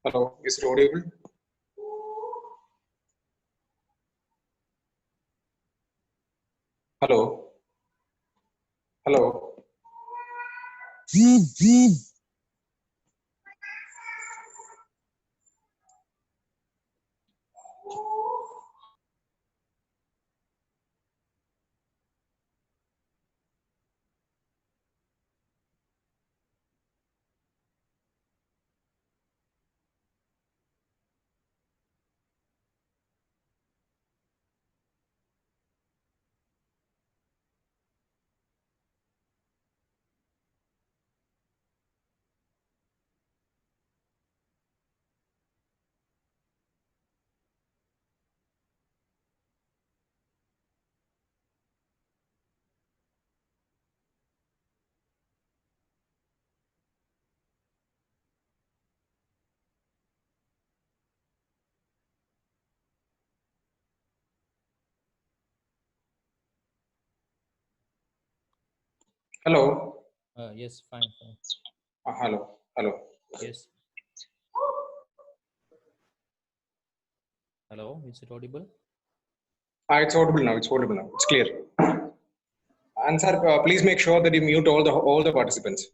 Hello, is it audible? Hello, hello. Hello. Yes, fine, fine. Hello, hello. Yes. Hello, is it audible? It's audible now. It's audible now. It's clear. And sir, please make sure that you mute all the participants.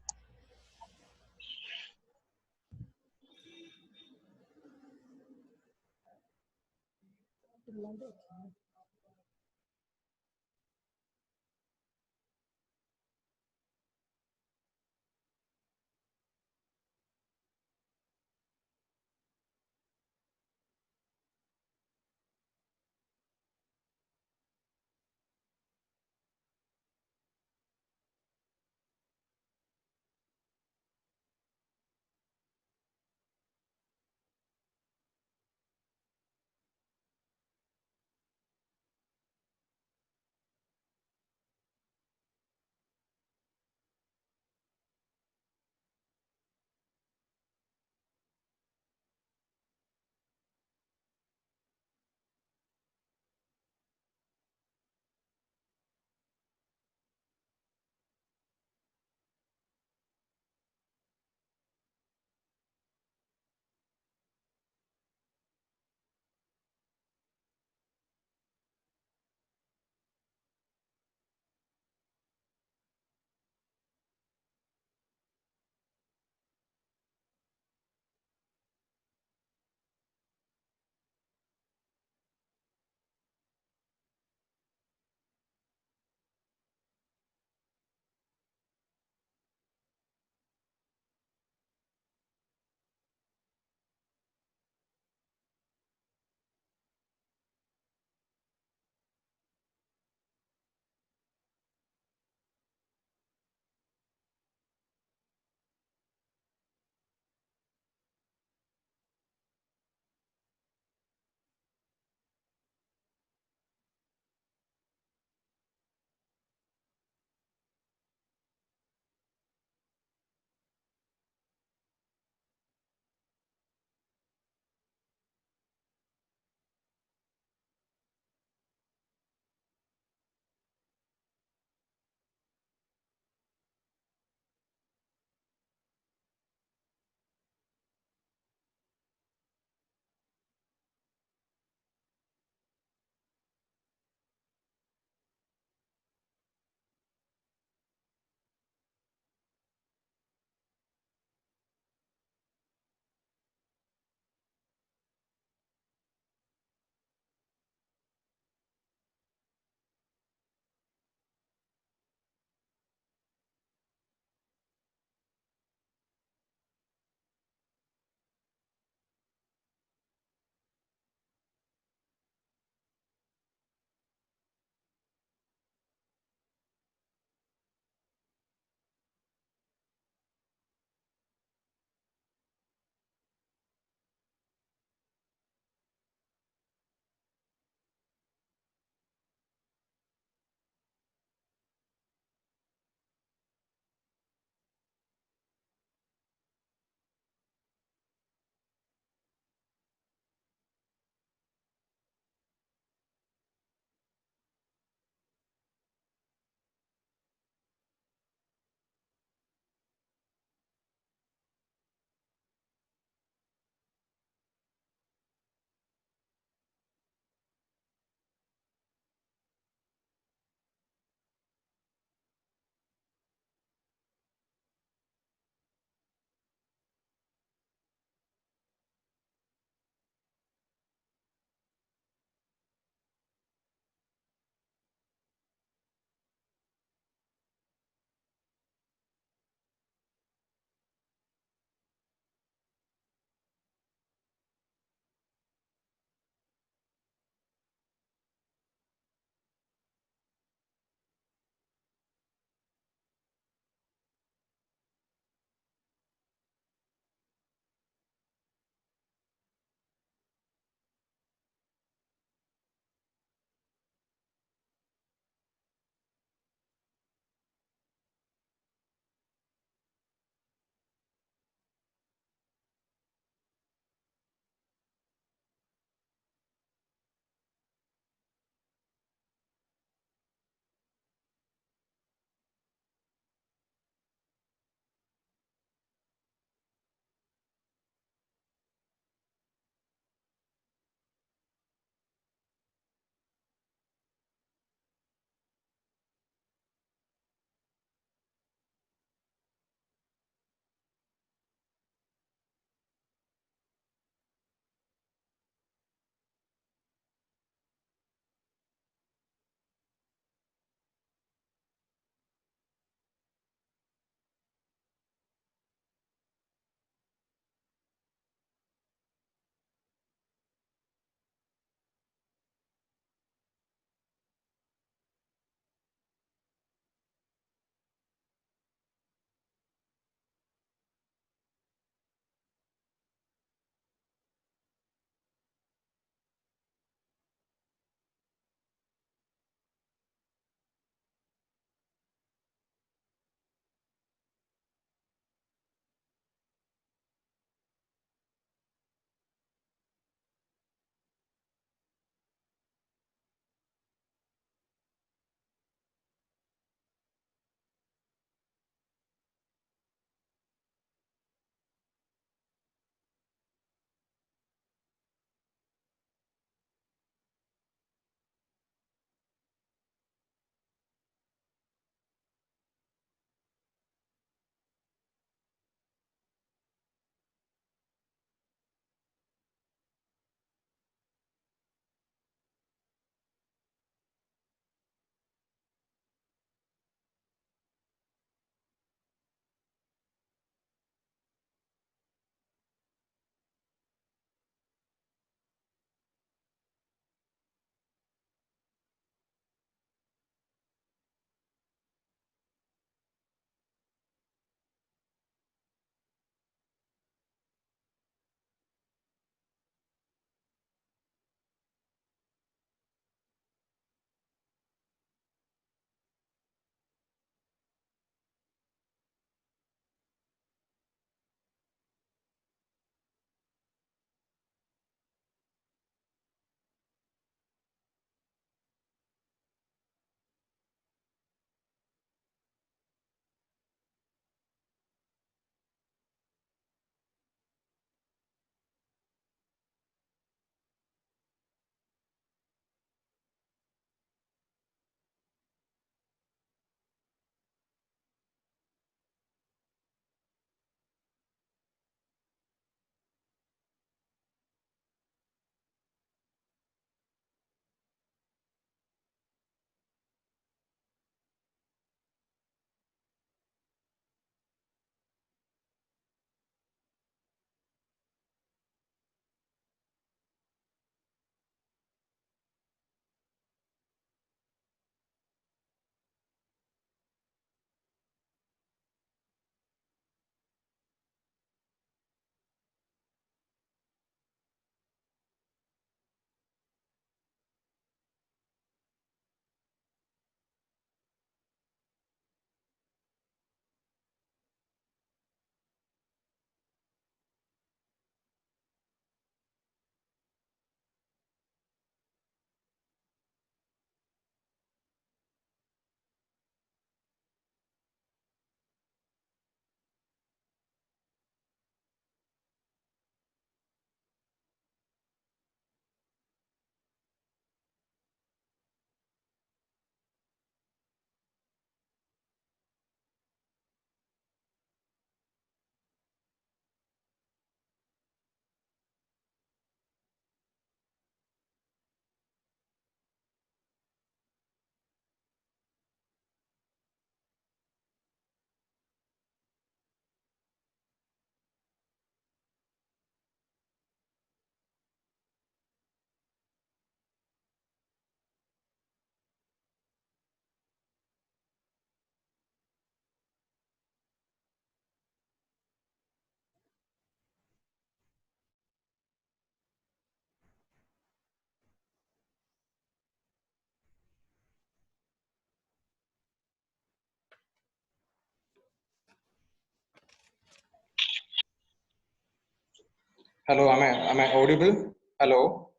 Hello, am I audible? Hello?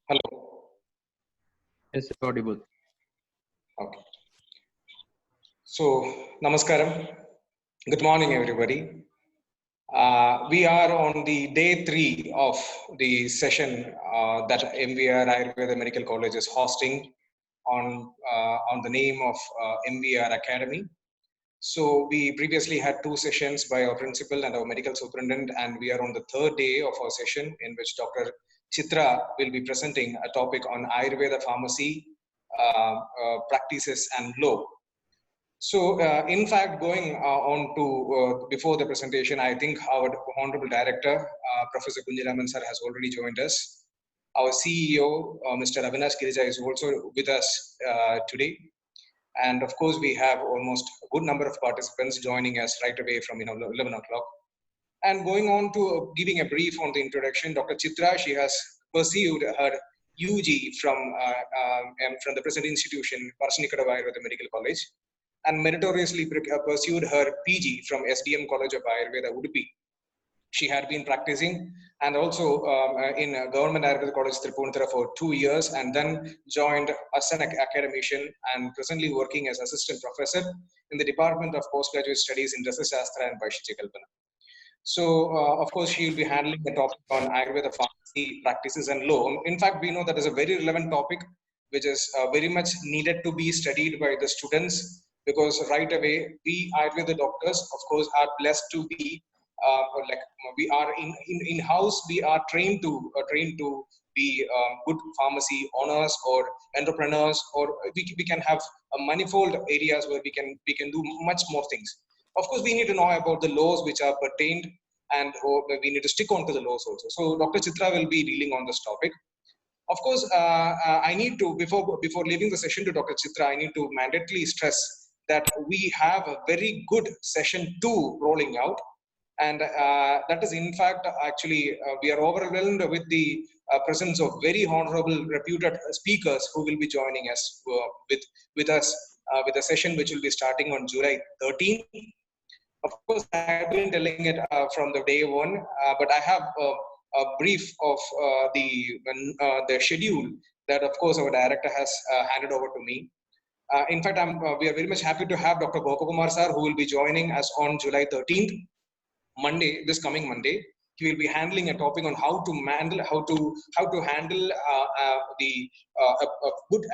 Hello? Yes, audible. Okay. So, namaskaram. Good morning, everybody. We are on the day 3 of the session that MVR Ayurveda Medical College is hosting on the name of MVR Academy. So we previously had 2 sessions by our principal and our medical superintendent, and we are on the 3rd day of our session in which Dr. Chitra will be presenting a topic on Ayurveda pharmacy practices and law. So, in fact, going on to before the presentation, I think our Honorable Director, Professor Kunjiraman sir, has already joined us. Our CEO, Mr. Avinash Girija, is also with us today. And of course, we have almost a good number of participants joining us right away from 11 o'clock. And going on to giving a brief on the introduction, Dr. Chitra, she has pursued her UG from the present institution, Parshnikada Ayurveda Medical College, and meritoriously pursued her PG from SDM College of Ayurveda, Udupi. She had been practicing and also in Government Ayurveda College, Tripunithura for 2 years, and then joined as an academician and presently working as assistant professor in the Department of Postgraduate Studies in Rasa Shastra and Vaishya Kalpana. So, of course, she will be handling the topic on Ayurveda pharmacy practices and law. In fact, we know that is a very relevant topic, which is very much needed to be studied by the students, because right away, we Ayurveda doctors, of course, are blessed to be like we are in house. We are trained to be good pharmacy owners or entrepreneurs, or we can have a manifold areas where we can do much more things. Of course, we need to know about the laws which are pertained, and we need to stick on to the laws also. So Dr. Chitra will be dealing on this topic. Of course, I need to, before leaving the session to Dr. Chitra, I need to mandatorily stress that we have a very good session 2 rolling out. And that is, in fact, actually, we are overwhelmed with the presence of very honorable, reputed speakers who will be joining us with us with a session which will be starting on July 13th. Of course, I have been telling it from the day one, but I have a brief of the schedule that, of course, our director has handed over to me. In fact, we are very much happy to have Dr. Gopakumar sir, who will be joining us on July 13th, Monday, this coming Monday. He will be handling a topic on how to handle a good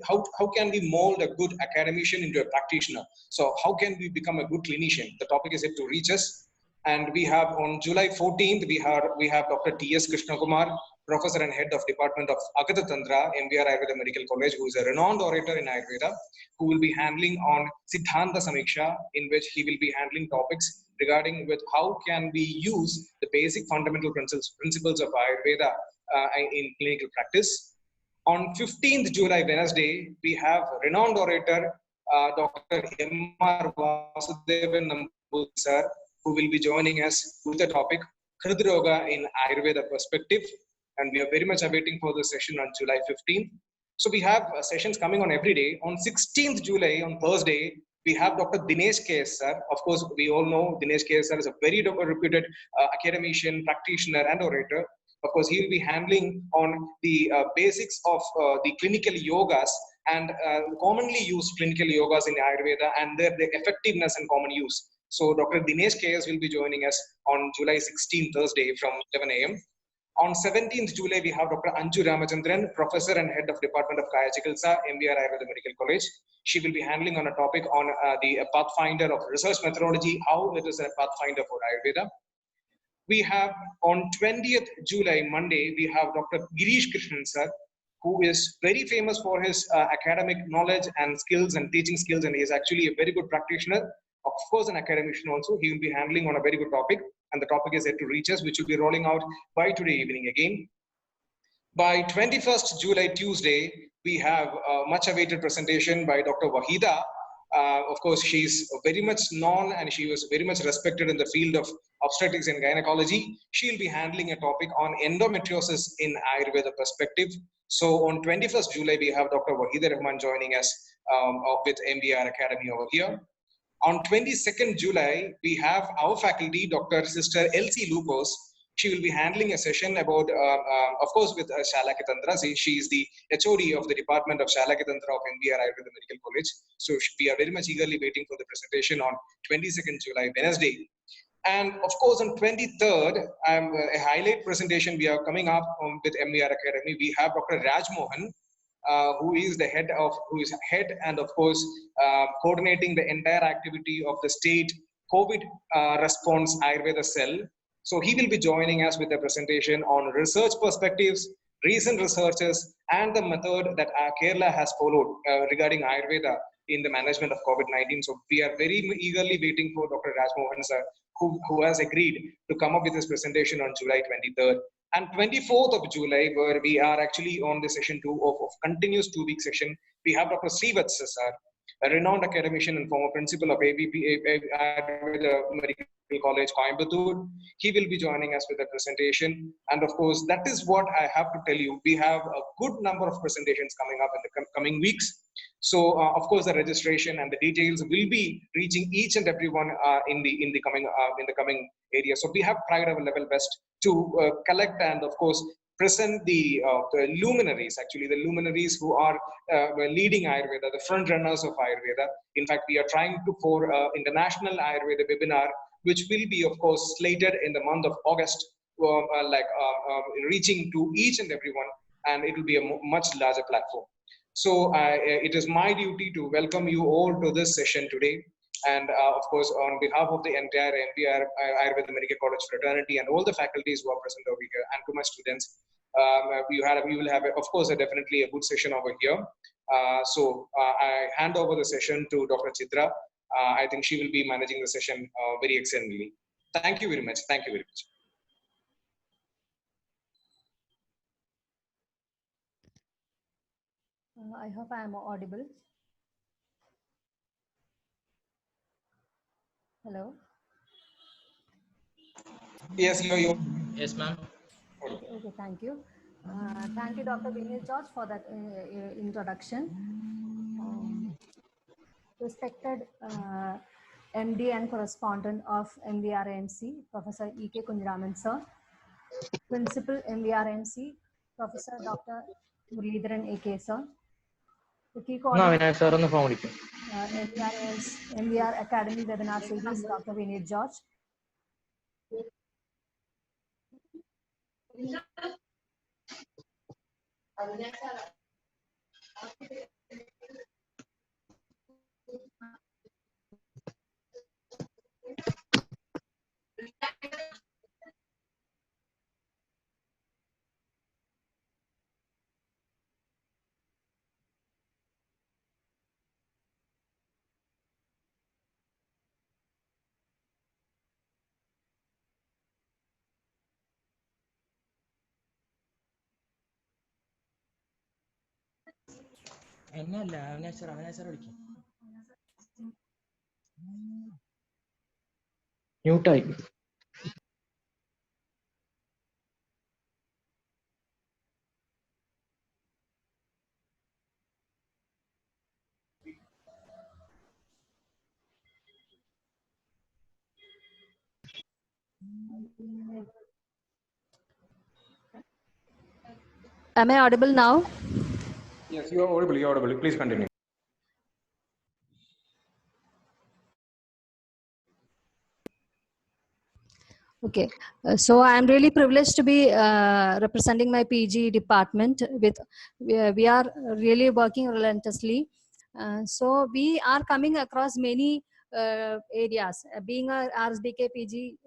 how can we mold a good academician into a practitioner. So how can we become a good clinician? The topic is yet to reach us. And we have on July 14th, we have Dr. T.S. Krishnakumar, Professor and Head of Department of Agata Tantra, MVR Ayurveda Medical College, who is a renowned orator in Ayurveda, who will be handling on Siddhanta Samiksha, in which he will be handling topics regarding with how can we use the basic fundamental principles of Ayurveda in clinical practice. On 15th July, Wednesday, we have renowned orator, Dr. M.R. Vasudevan Namboothiri sir, who will be joining us with the topic Hridroga in Ayurveda perspective. And we are very much awaiting for the session on July 15th. So we have sessions coming on every day. On 16th July, on Thursday, we have Dr. Dinesh K.S. sir. Of course, we all know Dinesh K.S. sir is a very reputed academician, practitioner, and orator. Of course, he will be handling on the basics of the clinical yogas and commonly used clinical yogas in Ayurveda and their effectiveness and common use. So Dr. Dinesh K.S. will be joining us on July 16th, Thursday from 11 a.m. On 17th July, we have Dr. Anju Ramachandran, Professor and Head of Department of Kaya Chikitsa, MVR Ayurveda Medical College. She will be handling on a topic on the pathfinder of research methodology, how it is a pathfinder for Ayurveda. We have on 20th July, Monday, we have Dr. Girish Krishnan sir, who is very famous for his academic knowledge and skills and teaching skills, and he is actually a very good practitioner. Of course, an academician also. He will be handling on a very good topic, and the topic is yet to reach us, which will be rolling out by today evening again. By 21st July, Tuesday, we have a much awaited presentation by Dr. Wahida. Of course, she's very much known and she was very much respected in the field of obstetrics and gynecology. She'll be handling a topic on endometriosis in Ayurveda perspective. So on 21st July, we have Dr. Wahida Rahman joining us with MVR Academy over here. On 22nd July, we have our faculty, Dr. Sister Elsie Lupos. She will be handling a session about, of course, with Shalaki Tantra. She is the HOD of the Department of Shalaki Tantra of NBR Ayurveda Medical College. So we are very much eagerly waiting for the presentation on 22nd July, Wednesday. And of course, on 23rd, a highlight presentation we are coming up with MBR Academy. We have Dr. Raj Mohan, who is head and of course coordinating the entire activity of the state COVID response Ayurveda cell. So he will be joining us with a presentation on research perspectives, recent researches, and the method that Kerala has followed regarding Ayurveda in the management of COVID-19. So we are very eagerly waiting for Dr. Raj Mohan sir, who has agreed to come up with his presentation on July 23rd. And 24th of July, where we are actually on the session 2 of continuous 2-week session, we have Dr. Srivatsa sir, a renowned academician and former principal of ABP Ayurveda Medical College, Coimbatore. He will be joining us with a presentation. And of course, that is what I have to tell you. We have a good number of presentations coming up in the coming weeks. So, of course, the registration and the details will be reaching each and everyone in the coming area. So we have tried our level best to collect and, of course, present the luminaries, actually the luminaries who are leading Ayurveda, the front runners of Ayurveda. In fact, we are trying to for international Ayurveda webinar, which will be, of course, slated in the month of August, reaching to each and everyone, and it will be a much larger platform. So it is my duty to welcome you all to this session today. And of course, on behalf of the entire MBR Ayurveda Medical College fraternity and all the faculties who are present over here, and to my students, we will have, of course, definitely a good session over here. I hand over the session to Dr. Chitra. I think she will be managing the session very excellently. Thank you very much. Thank you very much. I hope I am audible. Hello. Yes, you. Yes, ma'am. Okay, thank you. Thank you, Dr. Vinay George, for that introduction. Respected MD and correspondent of MVRMC, Professor E.K. Kunjaraman sir, Principal MVRMC, Professor Dr. Muralidharan A.K. sir, the key coordinator MVR Academy Webinar Series, Dr. Vinay George. Mute. Am I audible now? Yes, you are audible. You are audible. Please continue. Okay, so I am really privileged to be representing my PG department. We are really working relentlessly. So we are coming across many areas. Being a RSBK PG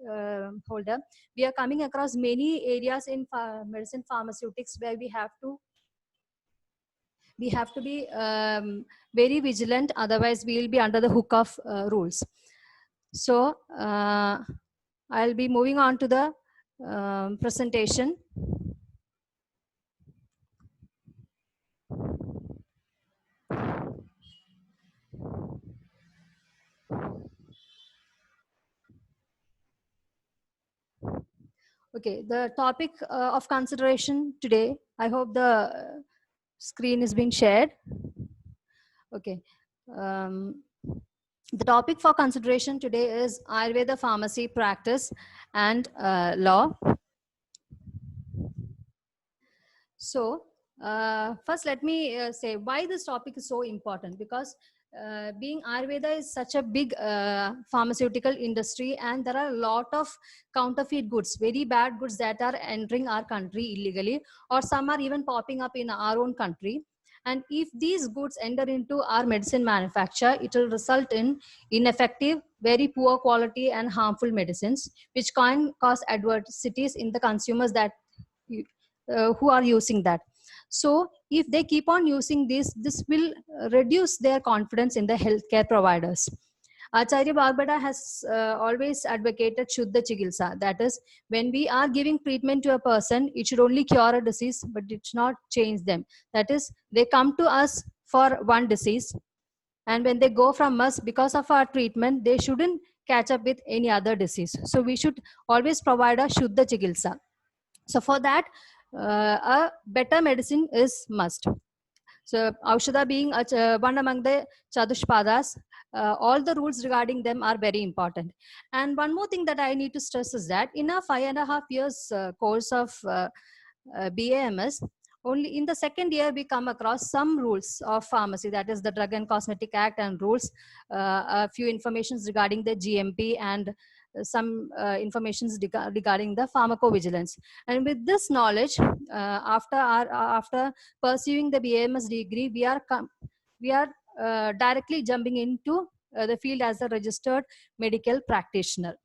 holder, we are coming across many areas in medicine pharmaceutics where we have to be very vigilant. Otherwise, we will be under the hook of rules. So I'll be moving on to the presentation. Okay, the topic of consideration today, I hope the screen is being shared. Okay. The topic for consideration today is Ayurveda pharmacy practice and law. So, first let me say why this topic is so important, because being Ayurveda is such a big pharmaceutical industry, and there are a lot of counterfeit goods, very bad goods that are entering our country illegally, or some are even popping up in our own country. And if these goods enter into our medicine manufacture, it will result in ineffective, very poor quality and harmful medicines, which can cause adversities in the consumers that who are using that. So if they keep on using this will reduce their confidence in the healthcare providers. Acharya Barbada has always advocated Shuddha Chikitsa. That is, when we are giving treatment to a person, it should only cure a disease, but it should not change them. That is, they come to us for one disease, and when they go from us because of our treatment, they shouldn't catch up with any other disease. So we should always provide a Shuddha Chikitsa. So for that, a better medicine is must. So Aushadha being one among the Chadushpadas, all the rules regarding them are very important. And one more thing that I need to stress is that in a 5.5 years course of BAMS, only in the second year we come across some rules of pharmacy, that is the Drug and Cosmetic Act and rules, a few informations regarding the GMP, and some informations regarding the pharmacovigilance. And with this knowledge, after pursuing the BAMS degree, we are directly jumping into the field as a registered medical practitioner.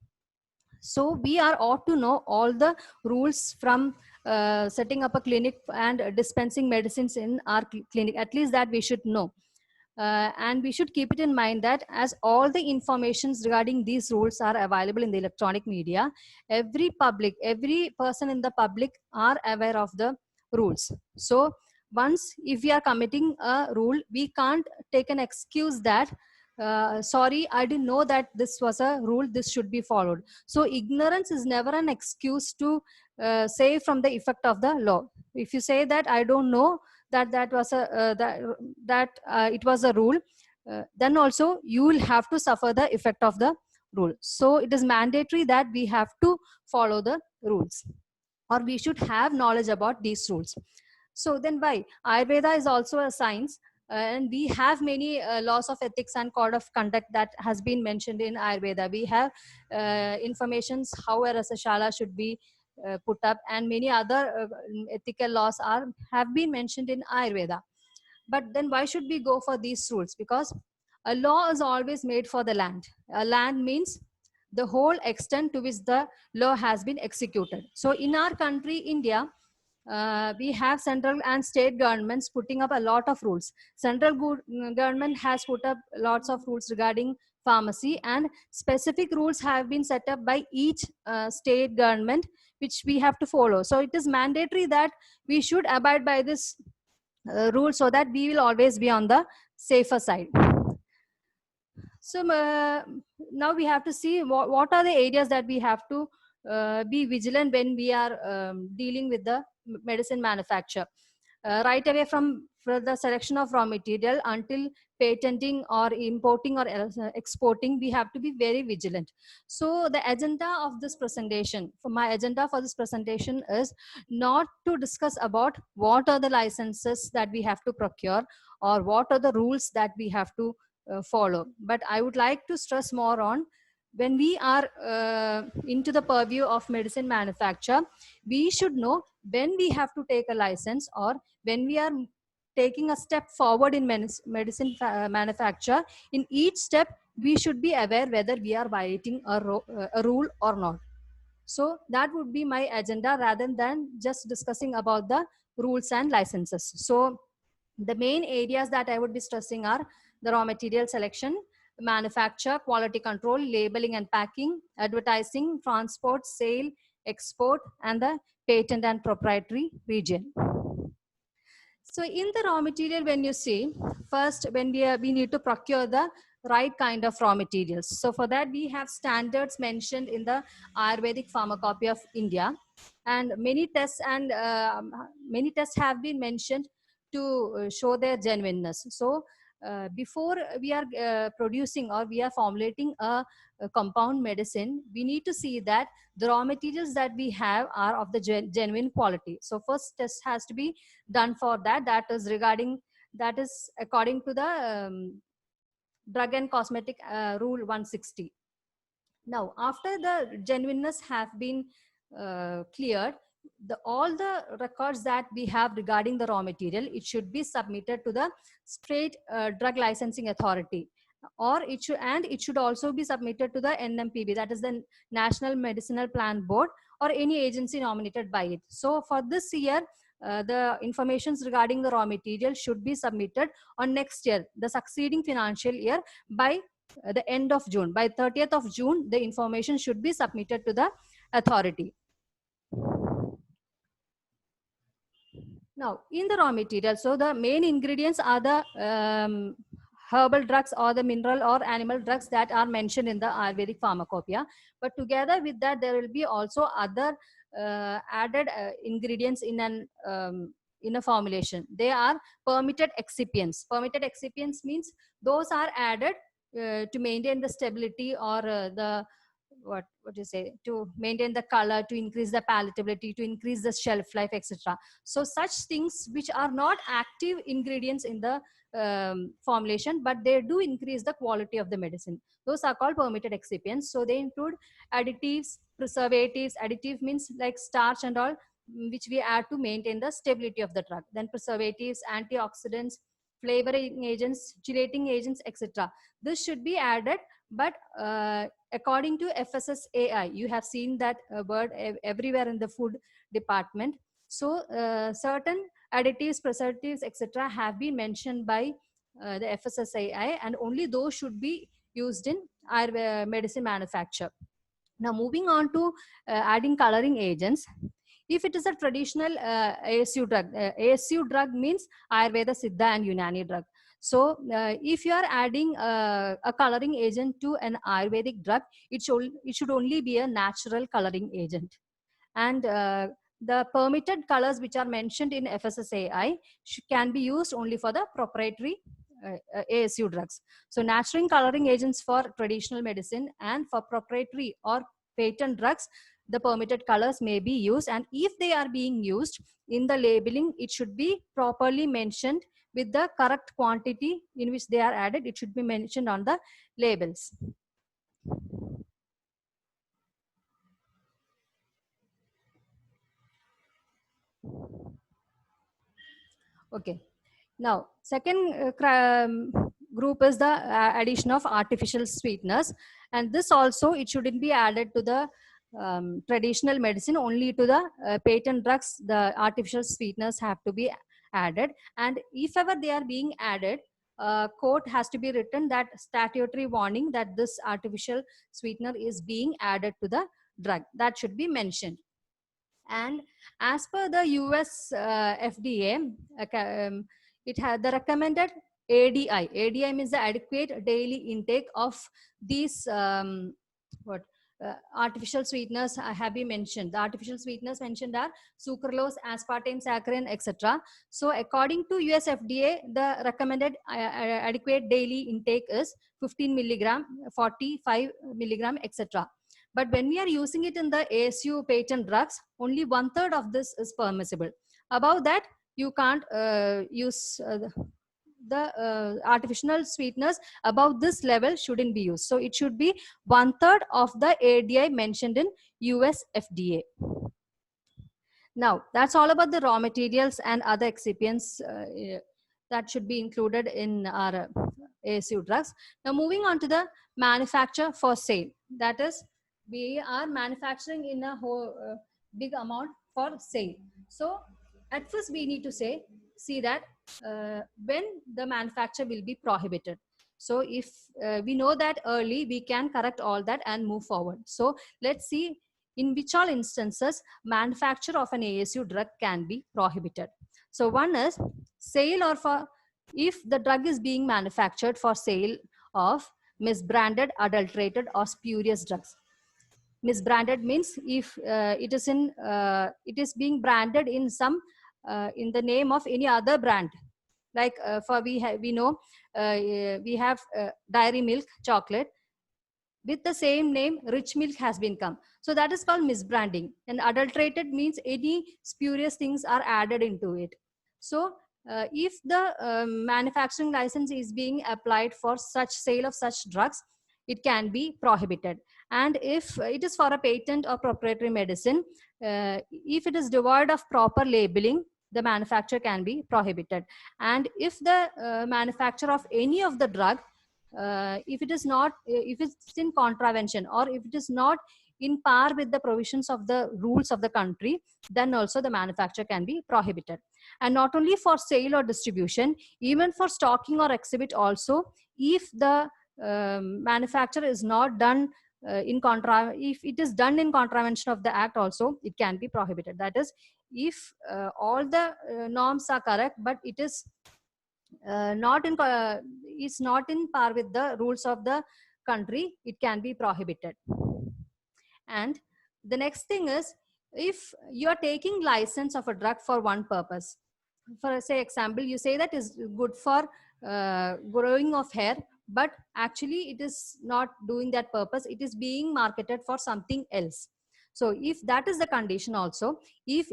So we are ought to know all the rules from setting up a clinic and dispensing medicines in our clinic. At least that we should know. And we should keep it in mind that as all the informations regarding these rules are available in the electronic media, every person in the public are aware of the rules. So once if we are committing a rule, we can't take an excuse that sorry, I didn't know that this was a rule, this should be followed. So ignorance is never an excuse to say from the effect of the law. If you say that I don't know that it was a rule, then also you will have to suffer the effect of the rule. So it is mandatory that we have to follow the rules, or we should have knowledge about these rules. So then why Ayurveda is also a science, and we have many laws of ethics and code of conduct that has been mentioned in Ayurveda. We have informations how a rasashala should be put up, and many other ethical laws have been mentioned in Ayurveda. But then why should we go for these rules? Because a law is always made for the land. A land means the whole extent to which the law has been executed. So in our country, India, we have central and state governments putting up a lot of rules. Central government has put up lots of rules regarding pharmacy, and specific rules have been set up by each state government, which we have to follow. So it is mandatory that we should abide by this rule, so that we will always be on the safer side. So now we have to see what are the areas that we have to be vigilant when we are dealing with the medicine manufacture. Right away from the selection of raw material until patenting or importing or exporting, we have to be very vigilant. So the agenda of this presentation, my agenda for this presentation is not to discuss about what are the licenses that we have to procure or what are the rules that we have to follow. But I would like to stress more on when we are into the purview of medicine manufacture, we should know when we have to take a license, or when we are taking a step forward in medicine manufacture. In each step, we should be aware whether we are violating a rule or not. So that would be my agenda, rather than just discussing about the rules and licenses. So the main areas that I would be stressing are the raw material selection, manufacture, quality control, labeling and packing, advertising, transport, sale, export, and the patent and proprietary region. So in the raw material, when you see, first when we need to procure the right kind of raw materials. So for that, we have standards mentioned in the Ayurvedic Pharmacopoeia of India, and many tests have been mentioned to show their genuineness. So before we are producing or we are formulating a compound medicine, we need to see that the raw materials that we have are of the genuine quality. So first test has to be done for that. That is according to the Drug and Cosmetic Rule 160. Now, after the genuineness have been cleared, all the records that we have regarding the raw material, it should be submitted to the state drug licensing authority, or it should also be submitted to the NMPB, that is the National Medicinal Plant Board, or any agency nominated by it. So for this year, the informations regarding the raw material should be submitted on next year, the succeeding financial year, by the end of June. By 30th of June, the information should be submitted to the authority. Now, in the raw material, so the main ingredients are the herbal drugs or the mineral or animal drugs that are mentioned in the Ayurvedic pharmacopoeia. But together with that, there will be also other added ingredients in a formulation. They are permitted excipients. Permitted excipients means those are added to maintain the stability or what you say, to maintain the color, to increase the palatability, to increase the shelf life, etc. So such things which are not active ingredients in the formulation, but they do increase the quality of the medicine, those are called permitted excipients. So they include additives, preservatives. Additive means like starch and all, which we add to maintain the stability of the drug. Then preservatives, antioxidants, flavoring agents, chelating agents, etc. This should be added, but according to FSSAI, you have seen that word everywhere in the food department. So certain additives, preservatives, etc. have been mentioned by the FSSAI, and only those should be used in our medicine manufacture. Now moving on to adding coloring agents. If it is a traditional ASU drug, ASU drug means Ayurveda, Siddha and Unani drug. So if you are adding a coloring agent to an Ayurvedic drug, it should only be a natural coloring agent. And the permitted colors which are mentioned in FSSAI can be used only for the proprietary ASU drugs. So natural coloring agents for traditional medicine and for proprietary or patent drugs, the permitted colors may be used, and if they are being used in the labeling, it should be properly mentioned with the correct quantity in which they are added. It should be mentioned on the labels. Okay. Now, second group is the addition of artificial sweeteners, and this also, it shouldn't be added to the traditional medicine. Only to the patent drugs the artificial sweeteners have to be added, and if ever they are being added, quote has to be written, that statutory warning that this artificial sweetener is being added to the drug, that should be mentioned. And as per the US FDA, it had the recommended ADI. ADI means the adequate daily intake of these artificial sweeteners have been mentioned. The artificial sweeteners mentioned are sucralose, aspartame, saccharin, etc. So according to US FDA, the recommended adequate daily intake is 15 milligram, 45 milligram, etc. But when we are using it in the ASU patent drugs, only 1/3 of this is permissible. Above that, you can't use the artificial sweeteners. Above this level shouldn't be used. So it should be 1/3 of the ADI mentioned in US FDA. Now, that's all about the raw materials and other excipients that should be included in our ASU drugs. Now, moving on to the manufacture for sale. That is, we are manufacturing in a whole big amount for sale. So at first we need to see that when the manufacture will be prohibited. So if we know that early, we can correct all that and move forward. So let's see in which all instances manufacture of an ASU drug can be prohibited. So one is sale, or for if the drug is being manufactured for sale of misbranded, adulterated or spurious drugs. Misbranded means if it is being branded in some in the name of any other brand, like we know we have dairy milk chocolate. With the same name, rich milk has been come. So that is called misbranding. And adulterated means any spurious things are added into it. So if the manufacturing license is being applied for such sale of such drugs, it can be prohibited. And if it is for a patent or proprietary medicine, if it is devoid of proper labeling, the manufacture can be prohibited. And if the manufacture of any of the drug, if it is not, if it's in contravention or if it is not in par with the provisions of the rules of the country, then also the manufacture can be prohibited. And not only for sale or distribution, even for stocking or exhibit also, if the manufacture is not done if it is done in contravention of the act also, it can be prohibited. That is, if all the norms are correct, but it is is not in par with the rules of the country, it can be prohibited. And the next thing is, if you are taking license of a drug for one purpose, for say example, you say that is good for growing of hair, but actually it is not doing that purpose, it is being marketed for something else. So if that is the condition also, if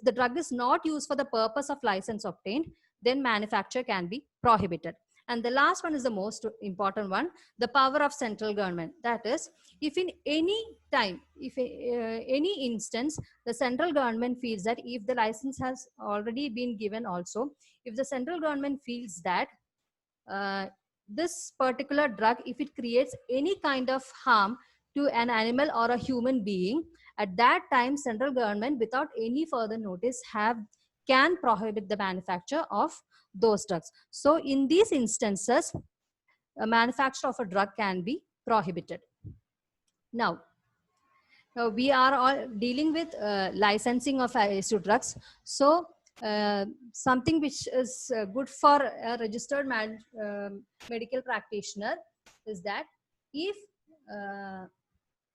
the drug is not used for the purpose of license obtained, then manufacture can be prohibited. And the last one is the most important one, the power of central government. That is, if in any time, if any instance, the central government feels that if the license has already been given also, if the central government feels that this particular drug, if it creates any kind of harm to an animal or a human being, at that time central government without any further notice can prohibit the manufacture of those drugs. So in these instances, a manufacture of a drug can be prohibited. Now we are all dealing with licensing of ASU drugs. So something which is good for a registered medical practitioner is that if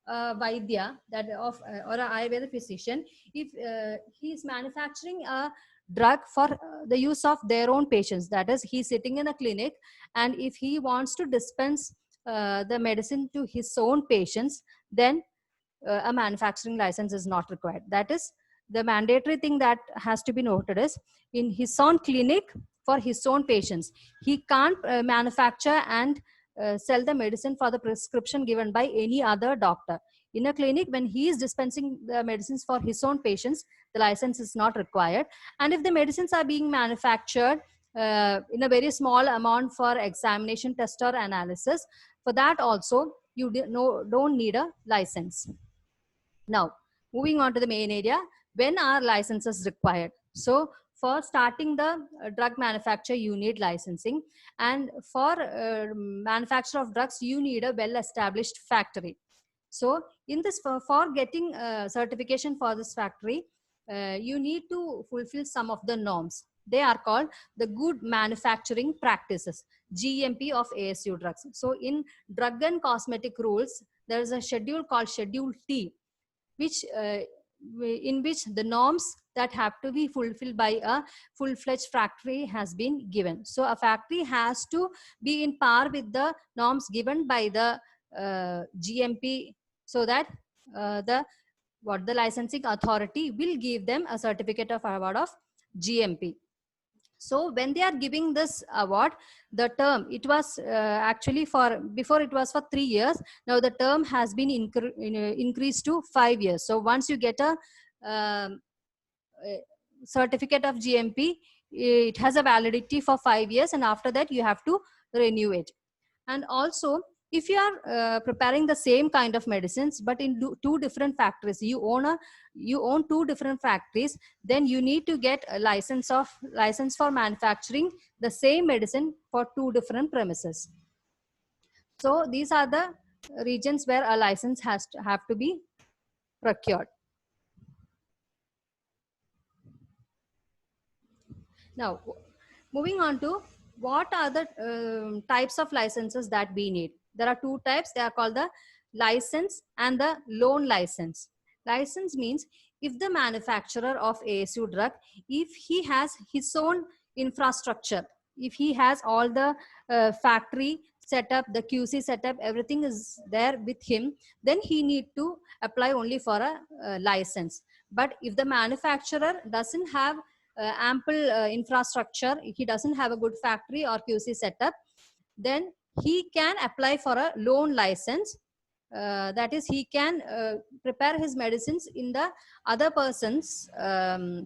Vaidya, that of or an Ayurveda physician, if he is manufacturing a drug for the use of their own patients, that is, he's sitting in a clinic, and if he wants to dispense the medicine to his own patients, then a manufacturing license is not required. That is, the mandatory thing that has to be noted is, in his own clinic for his own patients, he can't manufacture and sell the medicine for the prescription given by any other doctor. In a clinic, when he is dispensing the medicines for his own patients, the license is not required. And if the medicines are being manufactured in a very small amount for examination, test or analysis, for that also you don't need a license. Now, moving on to the main area, when are licenses required? So for starting the drug manufacture, you need licensing. And for manufacture of drugs, you need a well-established factory. So in this, for getting certification for this factory, you need to fulfill some of the norms. They are called the good manufacturing practices, GMP of ASU drugs. So in drug and cosmetic rules, there is a schedule called Schedule T, which in which the norms that have to be fulfilled by a full-fledged factory has been given. So a factory has to be in par with the norms given by the GMP, so that the licensing authority will give them a certificate of award of GMP. So when they are giving this award, the term, it was actually before it was for 3 years. Now the term has been increased to 5 years. So once you get a certificate of GMP, it has a validity for 5 years, and after that you have to renew it. And also, if you are preparing the same kind of medicines but in two different factories, you own two different factories, then you need to get a license for manufacturing the same medicine for two different premises. So these are the regions where a license have to be procured. Now, moving on to what are the types of licenses that we need. There are two types. They are called the license and the loan license. License means if the manufacturer of ASU drug, if he has his own infrastructure, if he has all the factory setup, the QC setup, everything is there with him, then he need to apply only for a license. But if the manufacturer doesn't have ample infrastructure, he doesn't have a good factory or QC setup, then he can apply for a loan license. That is, he can prepare his medicines in the other person's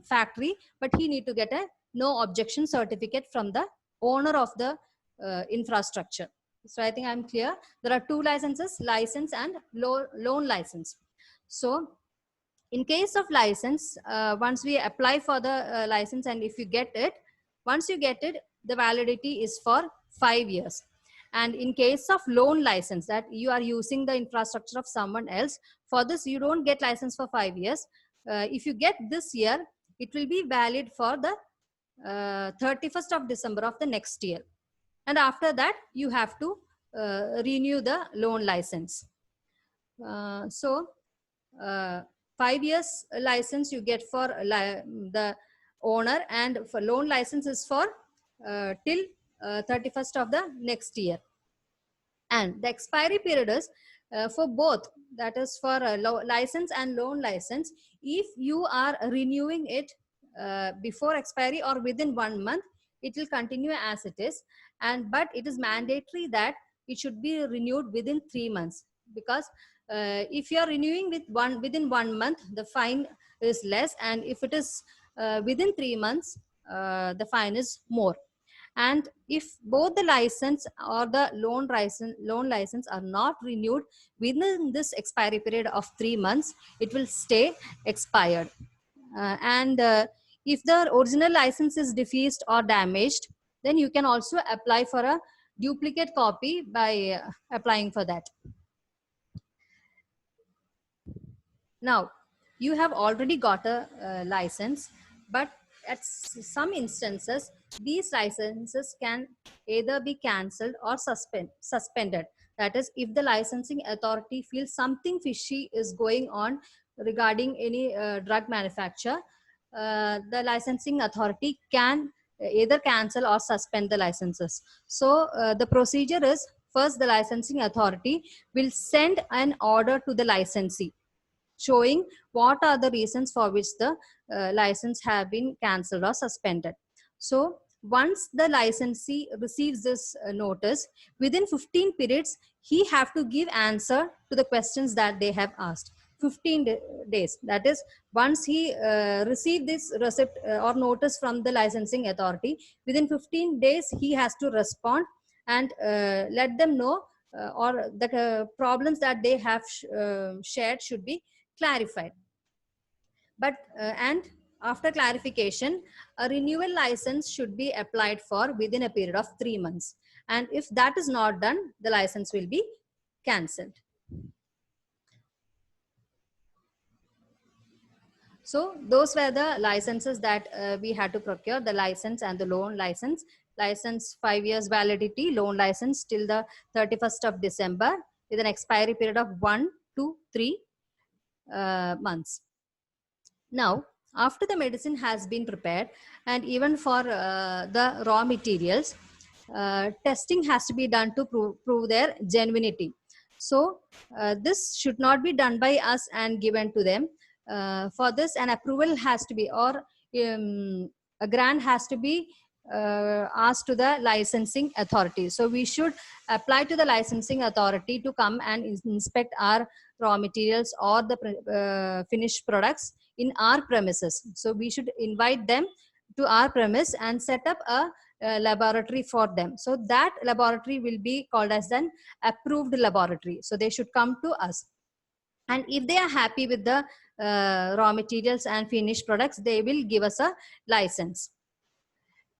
factory, but he need to get a no objection certificate from the owner of the infrastructure. So I think I'm clear. There are two licenses, license and loan license. So in case of license, once we apply for the license, and if you get it, once you get it, the validity is for 5 years. And in case of loan license, that you are using the infrastructure of someone else, for this you don't get license for 5 years. If you get this year, it will be valid for the 31st of December of the next year. And after that, you have to renew the loan license. 5 years license you get for the owner, and for loan license is for till 31st of the next year. And the expiry period is for both, that is for license and loan license. If you are renewing it before expiry or within 1 month, it will continue as it is. But it is mandatory that it should be renewed within 3 months, because if you are renewing within 1 month, the fine is less, and if it is within 3 months, the fine is more. And if both the license or the loan license are not renewed within this expiry period of 3 months, it will stay expired. If the original license is defaced or damaged, then you can also apply for a duplicate copy by applying for that. Now, you have already got a license, but at some instances, these licenses can either be cancelled or suspended. That is, if the licensing authority feels something fishy is going on regarding any drug manufacturer, the licensing authority can either cancel or suspend the licenses. So the procedure is, first the licensing authority will send an order to the licensee showing what are the reasons for which the license have been cancelled or suspended. So once the licensee receives this notice, within 15 periods, he have to give answer to the questions that they have asked. 15 days. That is, once he received this receipt or notice from the licensing authority, within 15 days, he has to respond and let them know or the problems that they have shared should be clarified. But and after clarification, a renewal license should be applied for within a period of 3 months. And if that is not done, the license will be cancelled. So those were the licenses that we had to procure, the license and the loan license. License 5 years validity, loan license till the 31st of December with an expiry period of 1 to 3 months. Now, after the medicine has been prepared, and even for the raw materials, testing has to be done to prove their genuinity. So this should not be done by us and given to them. For this, an approval has to be, or a grant has to be asked to the licensing authority. So we should apply to the licensing authority to come and inspect our raw materials or the finished products in our premises. So we should invite them to our premise and set up a laboratory for them. So that laboratory will be called as an approved laboratory. So they should come to us. And if they are happy with the raw materials and finished products, they will give us a license.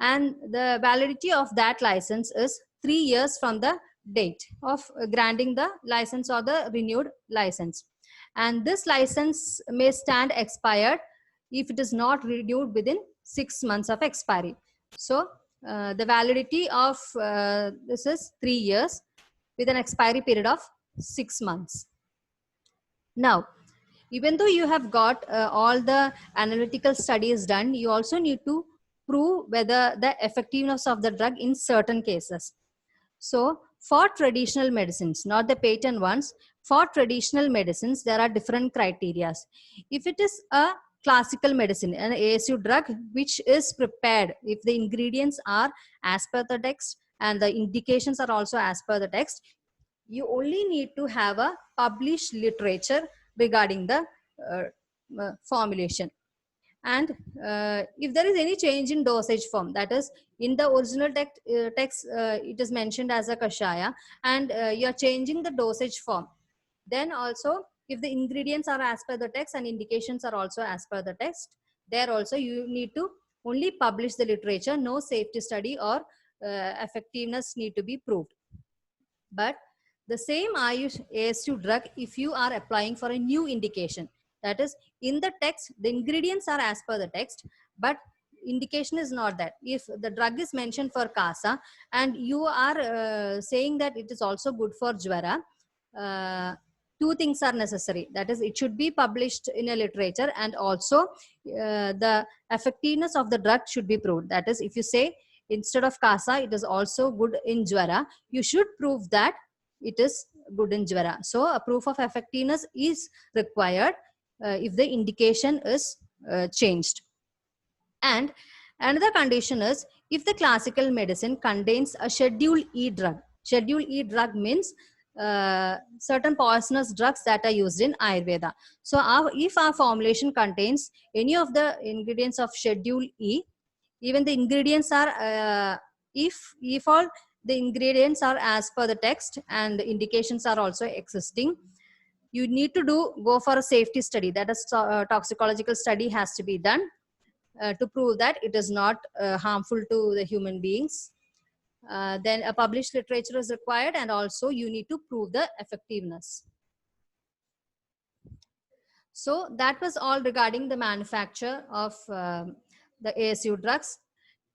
And the validity of that license is 3 years from the date of granting the license or the renewed license. And this license may stand expired if it is not renewed within 6 months of expiry. So the validity of this is 3 years with an expiry period of 6 months. Now, even though you have got all the analytical studies done, you also need to prove whether the effectiveness of the drug in certain cases. So for traditional medicines, not the patent ones, for traditional medicines, there are different criteria. If it is a classical medicine, an ASU drug which is prepared, if the ingredients are as per the text and the indications are also as per the text, you only need to have a published literature regarding the formulation. And if there is any change in dosage form, that is in the original text, it is mentioned as a kashaya, and you are changing the dosage form, then also if the ingredients are as per the text and indications are also as per the text, there also you need to only publish the literature, no safety study or effectiveness need to be proved. But the same Ayush ASU drug, if you are applying for a new indication, that is in the text, the ingredients are as per the text, but indication is not that. If the drug is mentioned for Kasa and you are saying that it is also good for Jwara, two things are necessary. That is, it should be published in a literature, and also the effectiveness of the drug should be proved. That is, if you say instead of Kasa, it is also good in Jwara, you should prove that it is good in Jwara. So a proof of effectiveness is required if the indication is changed. And another condition is if the classical medicine contains a Schedule E drug. Schedule E drug means certain poisonous drugs that are used in Ayurveda. So if our formulation contains any of the ingredients of Schedule E, even the ingredients are, if all the ingredients are as per the text and the indications are also existing, you need to go for a safety study. That is, toxicological study has to be done to prove that it is not harmful to the human beings. Then a published literature is required, and also you need to prove the effectiveness. So that was all regarding the manufacture of the ASU drugs.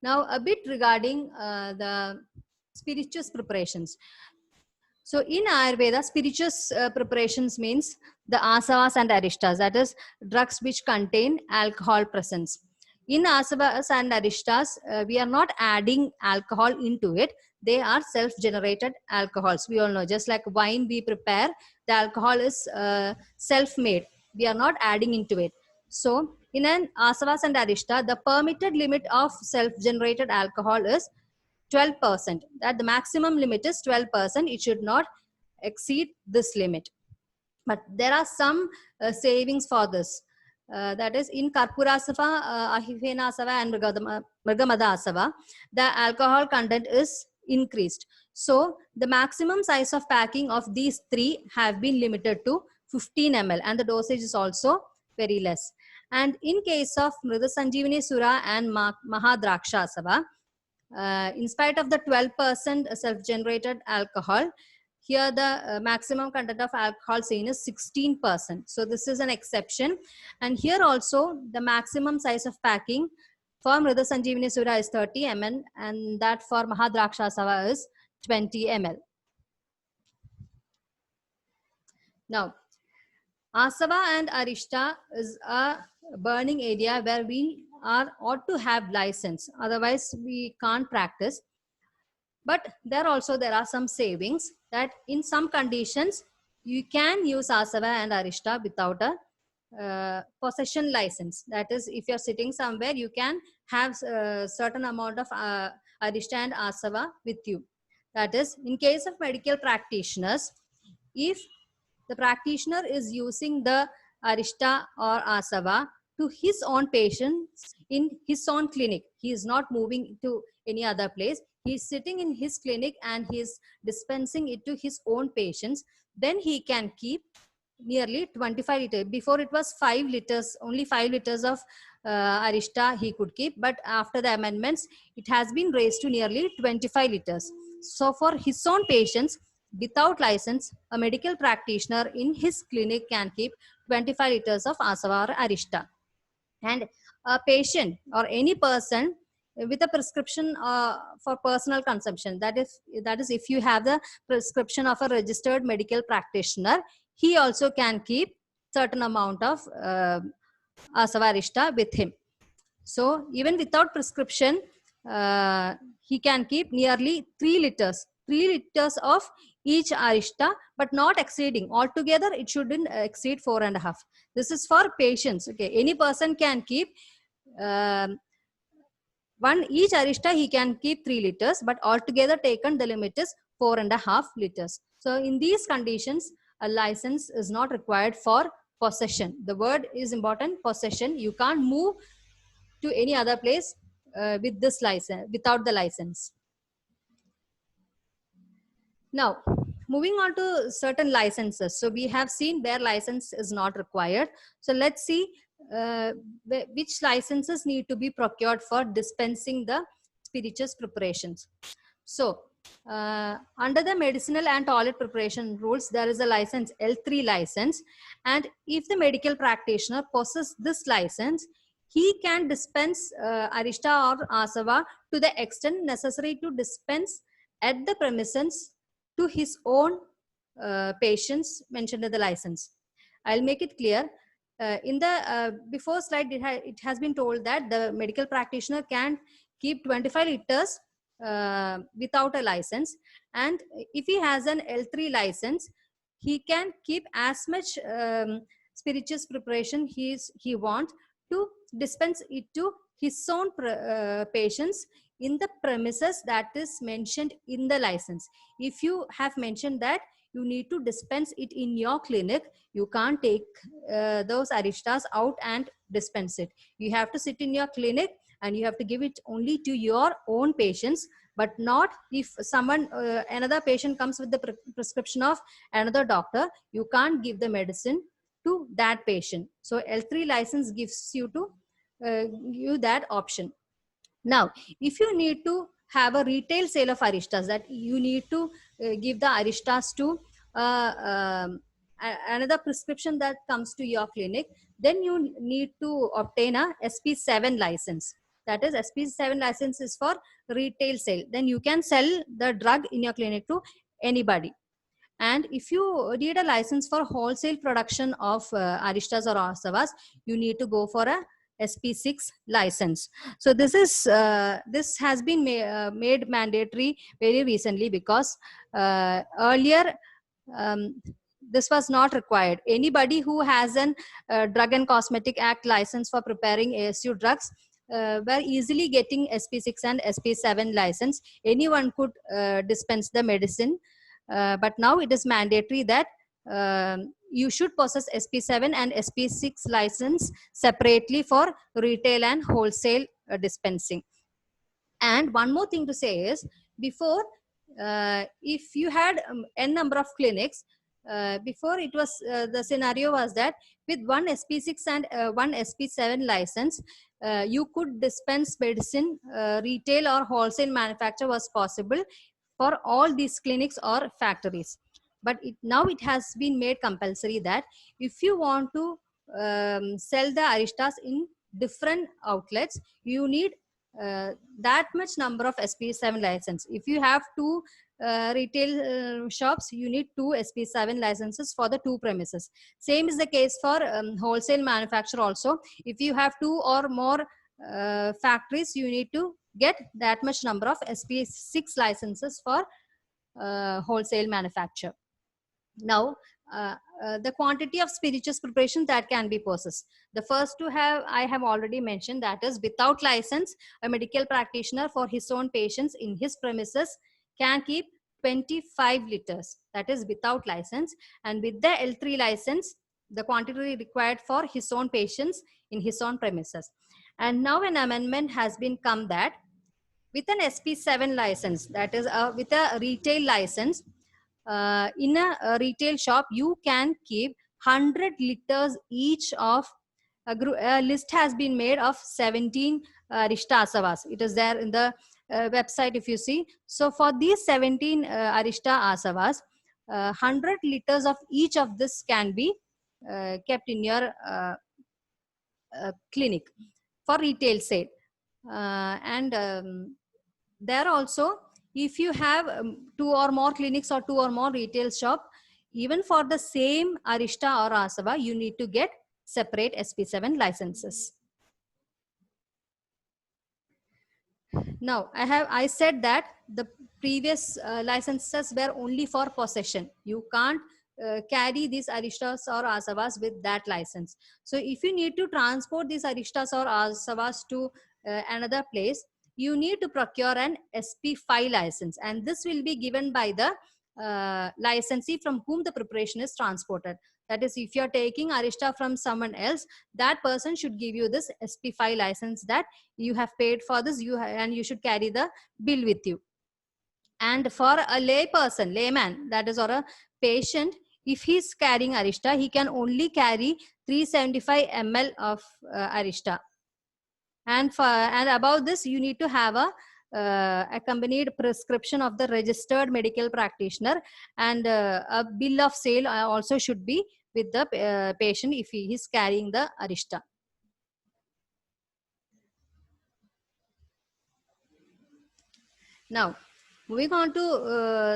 Now a bit regarding the spirituous preparations. So in Ayurveda, spirituous preparations means the asavas and arishtas, that is drugs which contain alcohol presence. In asavas and arishtas, we are not adding alcohol into it. They are self-generated alcohols. We all know, just like wine we prepare, the alcohol is self-made. We are not adding into it. So in an asavas and arishta, the permitted limit of self-generated alcohol is 12%. That the maximum limit is 12%. It should not exceed this limit. But there are some savings for this. That is in Karpurasava, Ahifenasava and Mrigamadasava, the alcohol content is increased. So the maximum size of packing of these three have been limited to 15 ml, and the dosage is also very less. And in case of Mrida Sanjeevani Sura and Mahadrakshasava, in spite of the 12% self-generated alcohol, here the maximum content of alcohol seen is 16%. So this is an exception. And here also the maximum size of packing for Mrida Sanjeevani Sura is 30 ml, and that for Mahadrakshasava is 20 ml. Now, Asava and Arishta is a burning area where we ought to have license, otherwise we can't practice. But there are some savings, that in some conditions you can use Asava and Arishta without a possession license. That is, if you're sitting somewhere, you can have a certain amount of Arishta and Asava with you. That is, in case of medical practitioners, if the practitioner is using the Arishta or Asava to his own patients in his own clinic, he is not moving to any other place, he is sitting in his clinic and he is dispensing it to his own patients, then he can keep nearly 25 liters. Before it was 5 liters, only 5 liters of Arishta he could keep, but after the amendments, it has been raised to nearly 25 liters. So for his own patients, without license, a medical practitioner in his clinic can keep 25 liters of Asava or Arishta. And a patient or any person with a prescription for personal consumption, that is if you have the prescription of a registered medical practitioner, he also can keep certain amount of Asava Arishta with him. So even without prescription, he can keep nearly 3 liters. 3 liters of each arista, but not exceeding. Altogether, it shouldn't exceed 4.5. This is for patients. Okay, any person can keep one each arista. He can keep 3 liters, but altogether taken, the limit is 4.5 liters. So in these conditions, a license is not required for possession. The word is important: possession. You can't move to any other place with this license, without the license. Now, moving on to certain licenses. So we have seen where license is not required. So let's see which licenses need to be procured for dispensing the spirituous preparations. So under the medicinal and toilet preparation rules, there is a license, L3 license. And if the medical practitioner possesses this license, he can dispense arista or asava to the extent necessary to dispense at the premises to his own patients mentioned in the license. I'll make it clear. In the before slide, it has been told that the medical practitioner can keep 25 liters without a license, and if he has an L3 license, he can keep as much spirituous preparation he wants to dispense it to his own patients in the premises that is mentioned in the license. If you have mentioned that you need to dispense it in your clinic, you can't take those aristas out and dispense it. You have to sit in your clinic and you have to give it only to your own patients, but not if someone, another patient comes with the prescription of another doctor, you can't give the medicine to that patient. So L3 license gives you to you that option. Now, if you need to have a retail sale of aristas, that you need to give the aristas to another prescription that comes to your clinic, then you need to obtain a SP7 license. That is, SP7 license is for retail sale. Then you can sell the drug in your clinic to anybody. And if you need a license for wholesale production of aristas or asavas, you need to go for a SP6 license. So this is this has been made mandatory very recently, because earlier this was not required. Anybody who has an Drug and Cosmetic Act license for preparing ASU drugs were easily getting SP6 and SP7 license. Anyone could dispense the medicine. But now it is mandatory that you should possess SP7 and SP6 license separately for retail and wholesale dispensing. And one more thing to say is, before, if you had n number of clinics, before it was the scenario was that with one SP6 and one SP7 license, you could dispense medicine, retail or wholesale manufacture was possible for all these clinics or factories. But now it has been made compulsory that if you want to sell the aristas in different outlets, you need that much number of SP7 license. If you have two retail shops, you need 2 SP7 licenses for the 2 premises. Same is the case for wholesale manufacture also. If you have 2 or more factories, you need to get that much number of SP6 licenses for wholesale manufacture. Now, the quantity of spirituous preparation that can be possessed. The first to have, I have already mentioned, that is, without license, a medical practitioner for his own patients in his premises can keep 25 liters. That is without license. And with the L3 license, the quantity required for his own patients in his own premises. And now an amendment has been come that with an SP7 license, that is with a retail license, in a retail shop, you can keep 100 liters each of a list has been made of 17 arista asavas. It is there in the website if you see. So for these 17 arista asavas, 100 liters of each of this can be kept in your clinic for retail sale. There also, if you have 2 or more clinics or 2 or more retail shop, even for the same arista or asava, you need to get separate SP7 licenses. Now, I said that the previous licenses were only for possession. You can't carry these aristas or asavas with that license. So if you need to transport these aristas or asavas to another place, you need to procure an SP5 license, and this will be given by the licensee from whom the preparation is transported. That is, if you are taking arista from someone else, that person should give you this SP5 license that you have paid for this, and you should carry the bill with you. And for a layman, that is, or a patient, if he's carrying arista, he can only carry 375 ml of arista. And above this, you need to have a accompanied prescription of the registered medical practitioner, and a bill of sale also should be with the patient if he is carrying the arista. Now, moving on to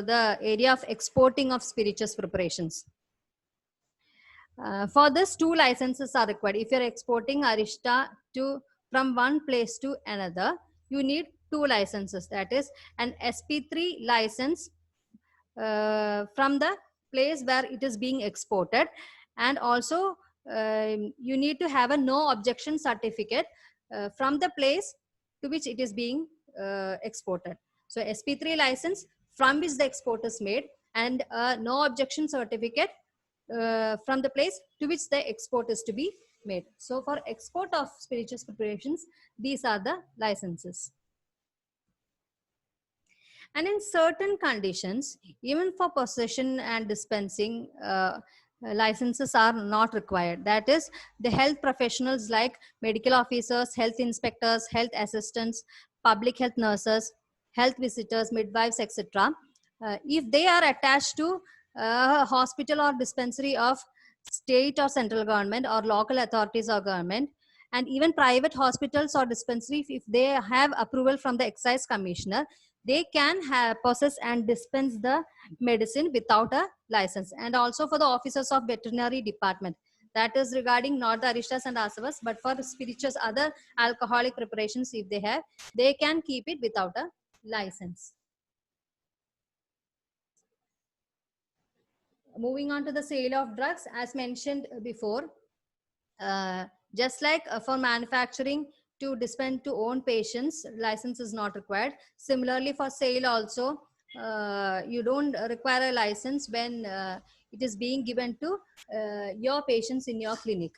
the area of exporting of spirituous preparations. For this, 2 licenses are required. If you're exporting arista from one place to another, you need 2 licenses. That is, an SP3 license from the place where it is being exported, and also you need to have a no objection certificate from the place to which it is being exported. So SP3 license from which the export is made, and a no objection certificate from the place to which the export is to be made. So for export of spirituous preparations, these are the licenses. And in certain conditions, even for possession and dispensing, licenses are not required. That is, the health professionals like medical officers, health inspectors, health assistants, public health nurses, health visitors, midwives, etc. If they are attached to a hospital or dispensary of state or central government or local authorities or government, and even private hospitals or dispensaries, if they have approval from the excise commissioner, they can possess and dispense the medicine without a license. And also for the officers of veterinary department, that is regarding not the aristas and asavas, but for spirituous other alcoholic preparations, if they have, they can keep it without a license. Moving on to the sale of drugs, as mentioned before, just like for manufacturing to dispense to own patients, license is not required. Similarly, for sale also, you don't require a license when it is being given to your patients in your clinic.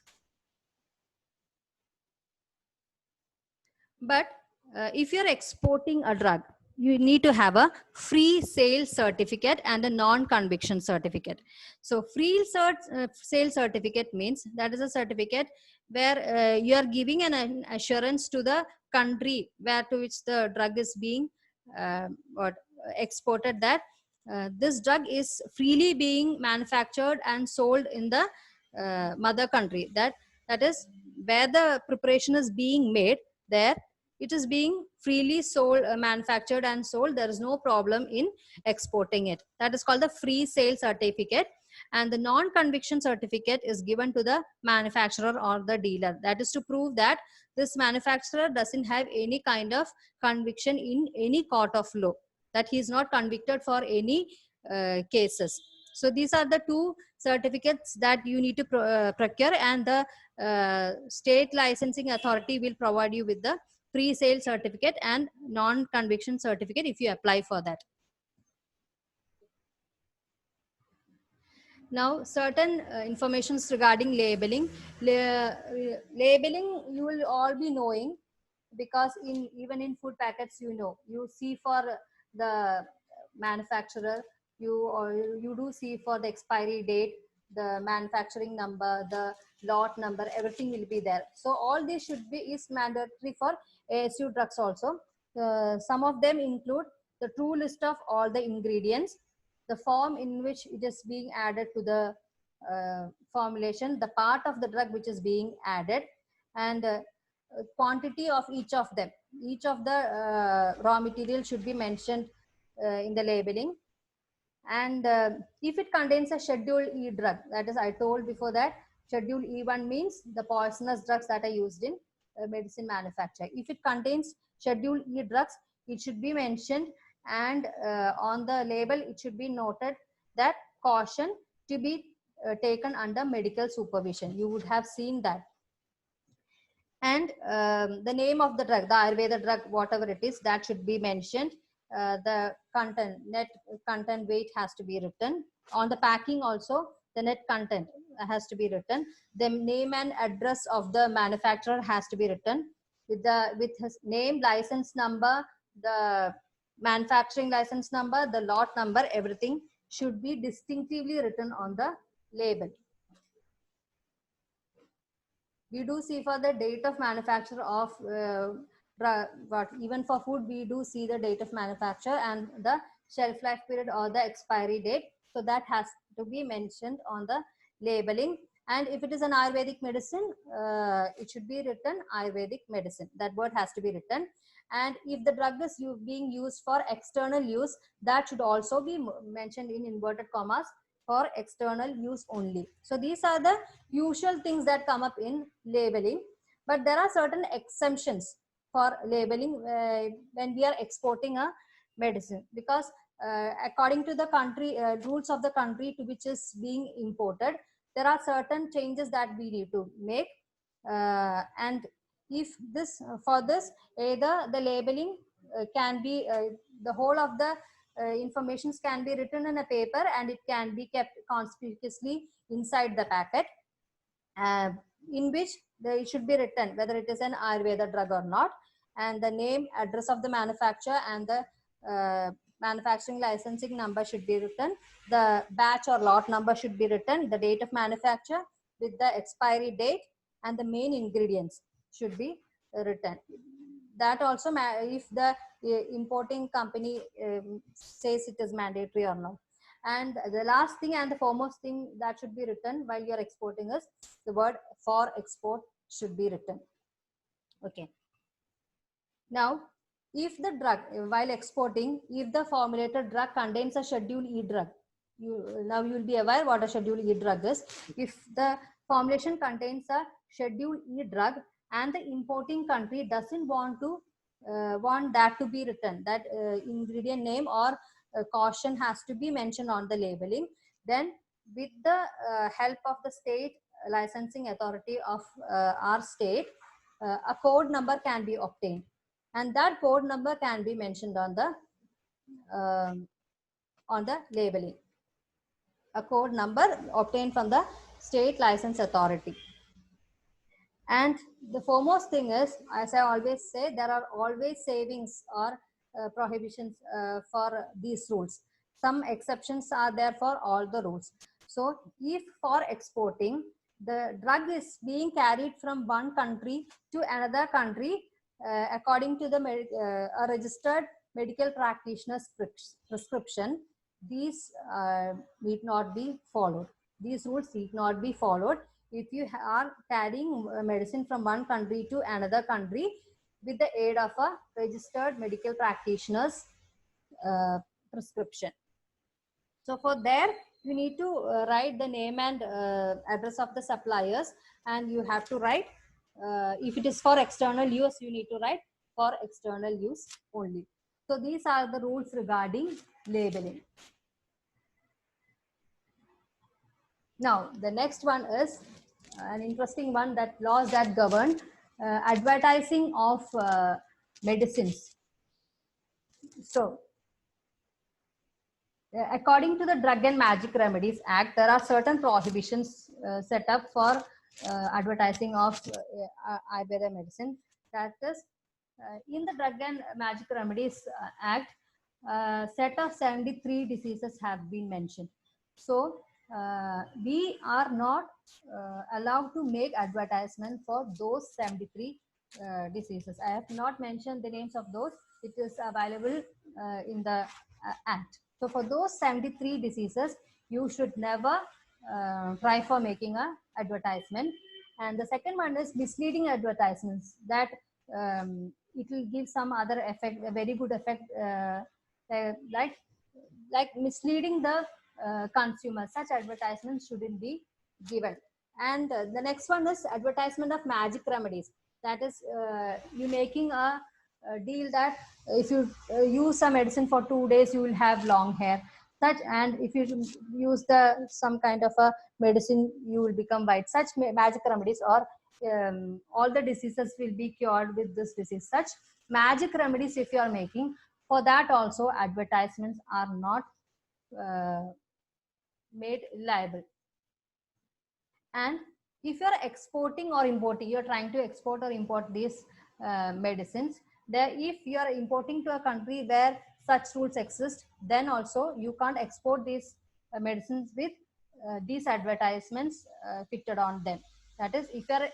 But if you're exporting a drug, you need to have a free sale certificate and a non-conviction certificate. So free sale certificate means that is a certificate where you are giving an assurance to the country where to which the drug is being exported, that this drug is freely being manufactured and sold in the mother country. That is where the preparation is being made, there it is being freely sold, manufactured and sold. There is no problem in exporting it. That is called the free sale certificate. And the non-conviction certificate is given to the manufacturer or the dealer. That is to prove that this manufacturer doesn't have any kind of conviction in any court of law, that he is not convicted for any cases. So these are the 2 certificates that you need to procure, and the state licensing authority will provide you with the free sale certificate and non-conviction certificate if you apply for that. Now, certain informations regarding labeling. Labeling you will all be knowing, because even in food packets, you see for the manufacturer, you do see for the expiry date, the manufacturing number, the lot number, everything will be there. So all this is mandatory for ASU drugs also. Some of them include the true list of all the ingredients, the form in which it is being added to the formulation, the part of the drug which is being added, and quantity of each of them. Each of the raw material should be mentioned in the labeling. And if it contains a Schedule E drug, that is, I told before that Schedule E1 means the poisonous drugs that are used in medicine manufacture. If it contains Schedule E drugs, it should be mentioned, and on the label it should be noted that caution to be taken under medical supervision. You would have seen that. And the name of the drug, the Ayurveda drug, whatever it is, that should be mentioned. The content, net content weight has to be written. On the packing also, the net content has to be written. The name and address of the manufacturer has to be written with his name, license number, the manufacturing license number, the lot number, everything should be distinctively written on the label. We do see for the date of manufacture of what, even for food we do see the date of manufacture and the shelf life period or the expiry date. So that has to be mentioned on the labeling. And if it is an Ayurvedic medicine, it should be written Ayurvedic medicine. That word has to be written. And if the drug is being used for external use, that should also be mentioned in inverted commas, for external use only. So these are the usual things that come up in labeling, but there are certain exemptions for labeling when we are exporting a medicine, because according to the country rules of the country to which is being imported, there are certain changes that we need to make, and if this for this, either the labeling can be the whole of the informations can be written in a paper and it can be kept conspicuously inside the packet, in which it should be written whether it is an Ayurveda drug or not, and the name, address of the manufacturer, and the manufacturing licensing number should be written. The batch or lot number should be written, the date of manufacture with the expiry date, and the main ingredients should be written. That also, if the importing company says it is mandatory or not. And the last thing and the foremost thing that should be written while you are exporting is the word for export should be written. Okay. Now, if the drug, while exporting, if the formulated drug contains a Schedule E drug, now you will be aware what a Schedule E drug is. If the formulation contains a Schedule E drug and the importing country doesn't want that to be written, that ingredient name or caution has to be mentioned on the labeling, then with the help of the state licensing authority of our state, a code number can be obtained, and that code number can be mentioned on the labeling. A code number obtained from the state license authority. And the foremost thing is, as I always say, there are always savings or prohibitions for these rules. Some exceptions are there for all the rules. So if for exporting, the drug is being carried from one country to another country according to the a registered medical practitioner's prescription, these need not be followed. These rules need not be followed if you are carrying medicine from one country to another country with the aid of a registered medical practitioner's prescription. So for there, you need to write the name and address of the suppliers, and you have to write, if it is for external use, you need to write for external use only. So these are the rules regarding labeling. Now, the next one is an interesting one, that laws that govern advertising of medicines. So, according to the Drug and Magic Remedies Act, there are certain prohibitions set up for advertising of Ayurveda medicine. That is, in the Drug and Magic Remedies Act, set of 73 diseases have been mentioned. So, we are not allowed to make advertisement for those 73 diseases. I have not mentioned the names of those. It is available in the Act. So for those 73 diseases, you should never try for making an advertisement. And the second one is misleading advertisements, that it will give some other effect, a very good effect, like misleading the consumer. Such advertisements shouldn't be given. And the next one is advertisement of magic remedies. That is, you making a deal that if you use some medicine for 2 days, you will have long hair. Such, and if you use some kind of a medicine, you will become white. Such magic remedies, or all the diseases will be cured with this disease. Such magic remedies, if you are making, for that also advertisements are not made liable. And if you are exporting or importing, you are trying to export or import these medicines, there, if you are importing to a country where such rules exist, then also you can't export these medicines with these advertisements fitted on them. That is, if you are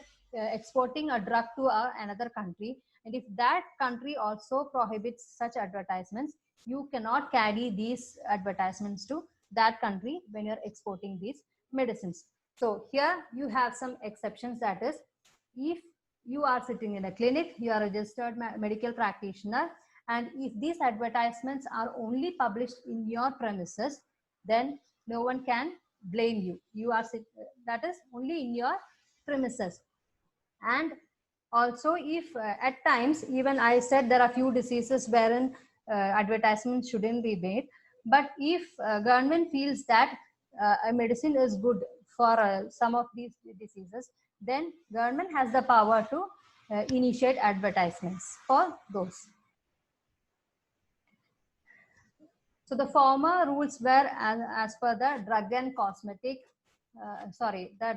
exporting a drug to another country, and if that country also prohibits such advertisements, you cannot carry these advertisements to that country when you are exporting these medicines. So here you have some exceptions. That is, if you are sitting in a clinic, you are a registered medical practitioner, and if these advertisements are only published in your premises, then no one can blame you. You are that is only in your premises. And also, if at times, even I said there are few diseases wherein advertisements shouldn't be made, but if government feels that a medicine is good for some of these diseases, then government has the power to initiate advertisements for those. So the former rules were as per the Drug and the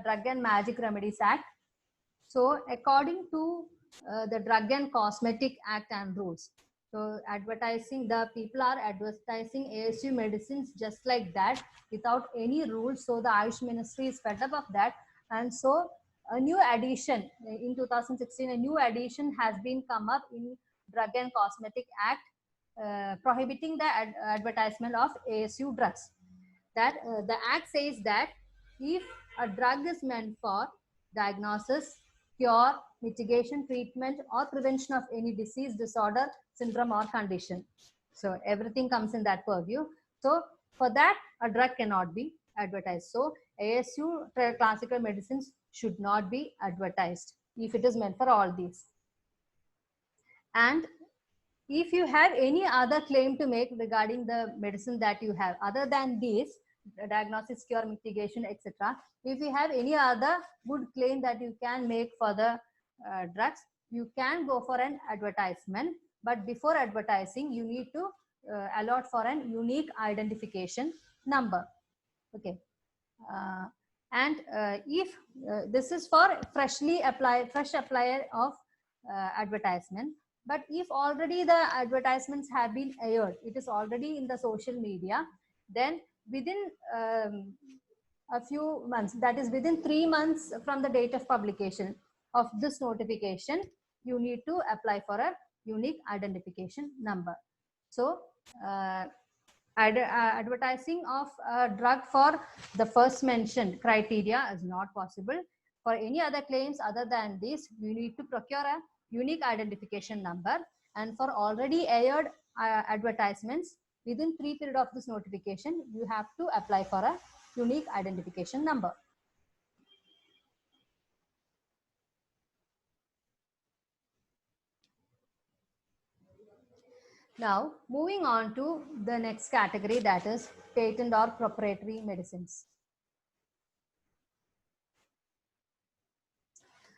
Drug and Magic Remedies Act. So according to the Drug and Cosmetic Act and rules, so advertising, the people are advertising ASU medicines just like that without any rules. So the Ayush Ministry is fed up of that, and so a new addition in 2016, a new addition has been come up in Drug and Cosmetic Act, prohibiting the advertisement of ASU drugs. That the act says that if a drug is meant for diagnosis, cure, mitigation, treatment, or prevention of any disease, disorder, syndrome, or condition, so everything comes in that purview. So for that, a drug cannot be advertised. So ASU classical medicines should not be advertised if it is meant for all these. And if you have any other claim to make regarding the medicine that you have, other than these, diagnosis, cure, mitigation, etc., if you have any other good claim that you can make for the drugs, you can go for an advertisement. But before advertising, you need to allot for an unique identification number. Okay. And if this is for fresh applier of advertisement. But if already the advertisements have been aired, it is already in the social media, then within a few months, that is within 3 months from the date of publication of this notification, you need to apply for a unique identification number. So advertising of a drug for the first mentioned criteria is not possible. For any other claims other than this, you need to procure a unique identification number, and for already aired advertisements within 3 period of this notification, you have to apply for a unique identification number. Now moving on to the next category, that is patent or proprietary medicines.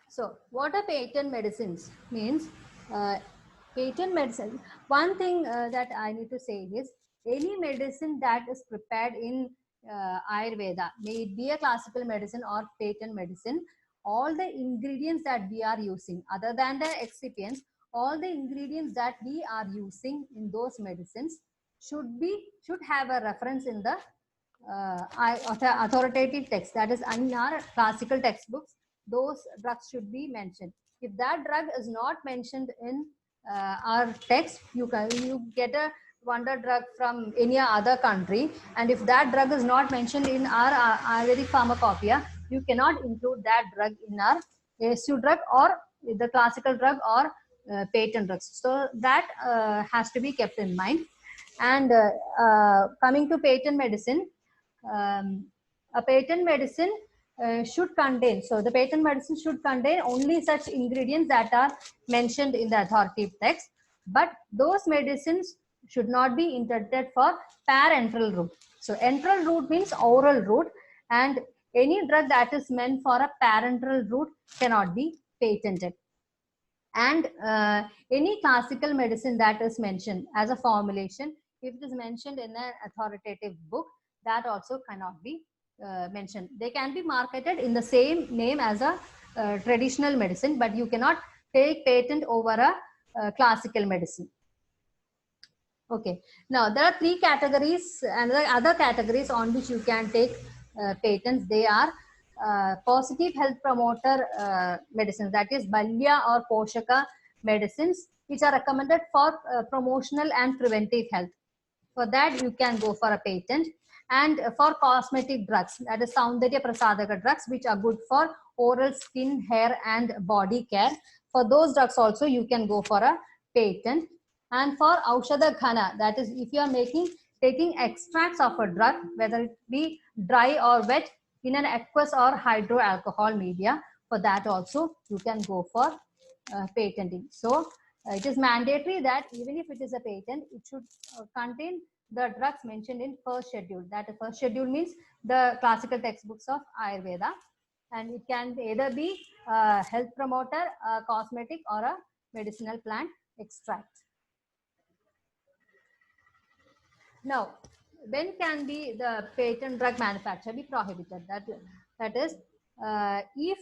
So what are patent medicines? Means patent medicine, one thing that I need to say is, any medicine that is prepared in Ayurveda, may it be a classical medicine or patent medicine, all the ingredients that we are using, other than the excipients, all the ingredients that we are using in those medicines should have a reference in the authoritative text, that is in our classical textbooks. Those drugs should be mentioned. If that drug is not mentioned in our text, you get a wonder drug from any other country, and if that drug is not mentioned in our Ayurvedic pharmacopoeia, you cannot include that drug in our ASU drug or the classical drug or patent drugs. So that has to be kept in mind. And coming to patent medicine, a patent medicine should contain, so the patent medicine should contain only such ingredients that are mentioned in the authoritative text. but those medicines should not be intended for parenteral route. So enteral route means oral route, and any drug that is meant for a parenteral route cannot be patented. And any classical medicine that is mentioned as a formulation, if it is mentioned in an authoritative book, that also cannot be mentioned. They can be marketed in the same name as a traditional medicine, but you cannot take patent over a classical medicine. Okay, now there are three categories, and there are other categories on which you can take patents. They are positive health promoter medicines, that is Balya or Poshaka medicines, which are recommended for promotional and preventive health. For that, you can go for a patent. And for cosmetic drugs, that is Saundarya Prasadaka drugs, which are good for oral, skin, hair, and body care. For those drugs also, you can go for a patent. And for Aushadha Ghana, that is if you are taking extracts of a drug, whether it be dry or wet, in an aqueous or hydroalcohol media, for that also you can go for patenting. So it is mandatory that even if it is a patent, it should contain the drugs mentioned in first schedule. That first schedule means the classical textbooks of Ayurveda, and it can either be a health promoter, a cosmetic, or a medicinal plant extract. Now, when can be the patent drug manufacture be prohibited? That is, if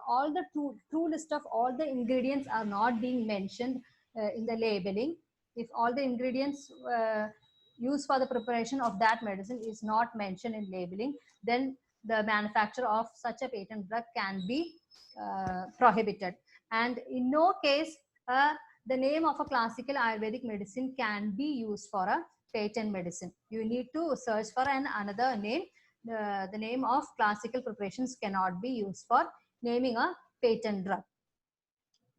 all the true list of all the ingredients are not being mentioned in the labeling, if all the ingredients used for the preparation of that medicine is not mentioned in labeling, then the manufacture of such a patent drug can be prohibited. And in no case, the name of a classical Ayurvedic medicine can be used for a patent medicine. You need to search for another name. The name of classical preparations cannot be used for naming a patent drug.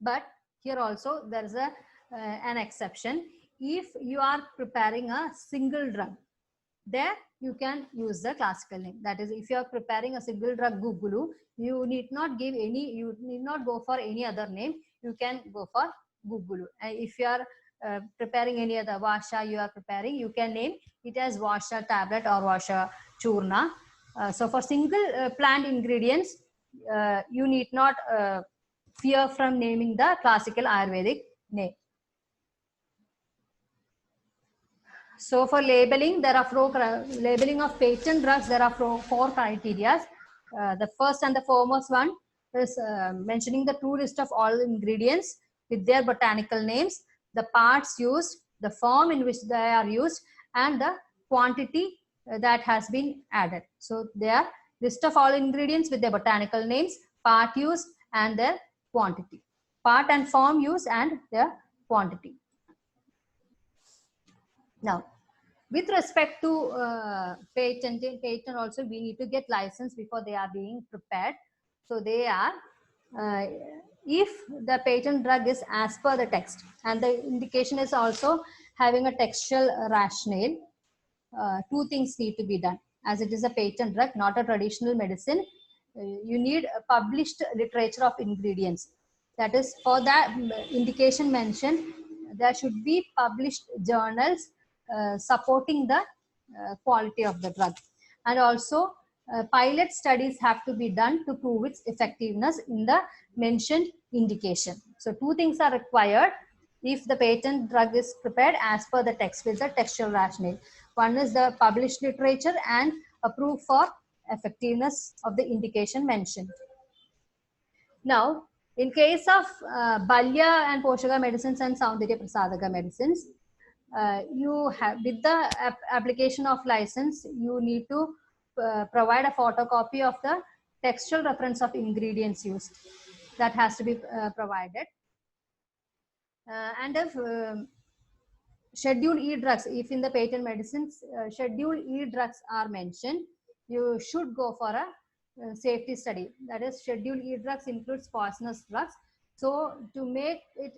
But here also there is an exception. If you are preparing a single drug, there you can use the classical name. That is, if you are preparing a single drug Gugulu, you need not go for any other name. You can go for Gugulu. And if you are preparing any other Vasha you can name it as Vasha tablet or Vasha churna. So for single plant ingredients, you need not fear from naming the classical Ayurvedic name. So for labeling, there are labeling of patent drugs. There are four criteria. The first and the foremost one is mentioning the true list of all ingredients with their botanical names, the parts used, the form in which they are used, and the quantity that has been added. So they are list of all ingredients with their botanical names, part used, and their quantity. Part and form used and their quantity. Now, with respect to patent also, we need to get license before they are being prepared. So they are, if the patent drug is as per the text, and the indication is also having a textual rationale, two things need to be done. As it is a patent drug, not a traditional medicine, you need a published literature of ingredients. That is, for that indication mentioned, there should be published journals supporting the quality of the drug. And also pilot studies have to be done to prove its effectiveness in the mentioned indication. So two things are required if the patent drug is prepared as per the text with the textual rationale. One is the published literature and a proof for effectiveness of the indication mentioned. Now, in case of Balya and Poshaka medicines and Saundarya Prasadaka medicines, you have, with the application of license, you need to provide a photocopy of the textual reference of ingredients used. That has to be provided. And if Schedule E drugs, if in the patent medicines, Schedule E drugs are mentioned, you should go for a safety study. That is, Schedule E drugs includes poisonous drugs. So to make it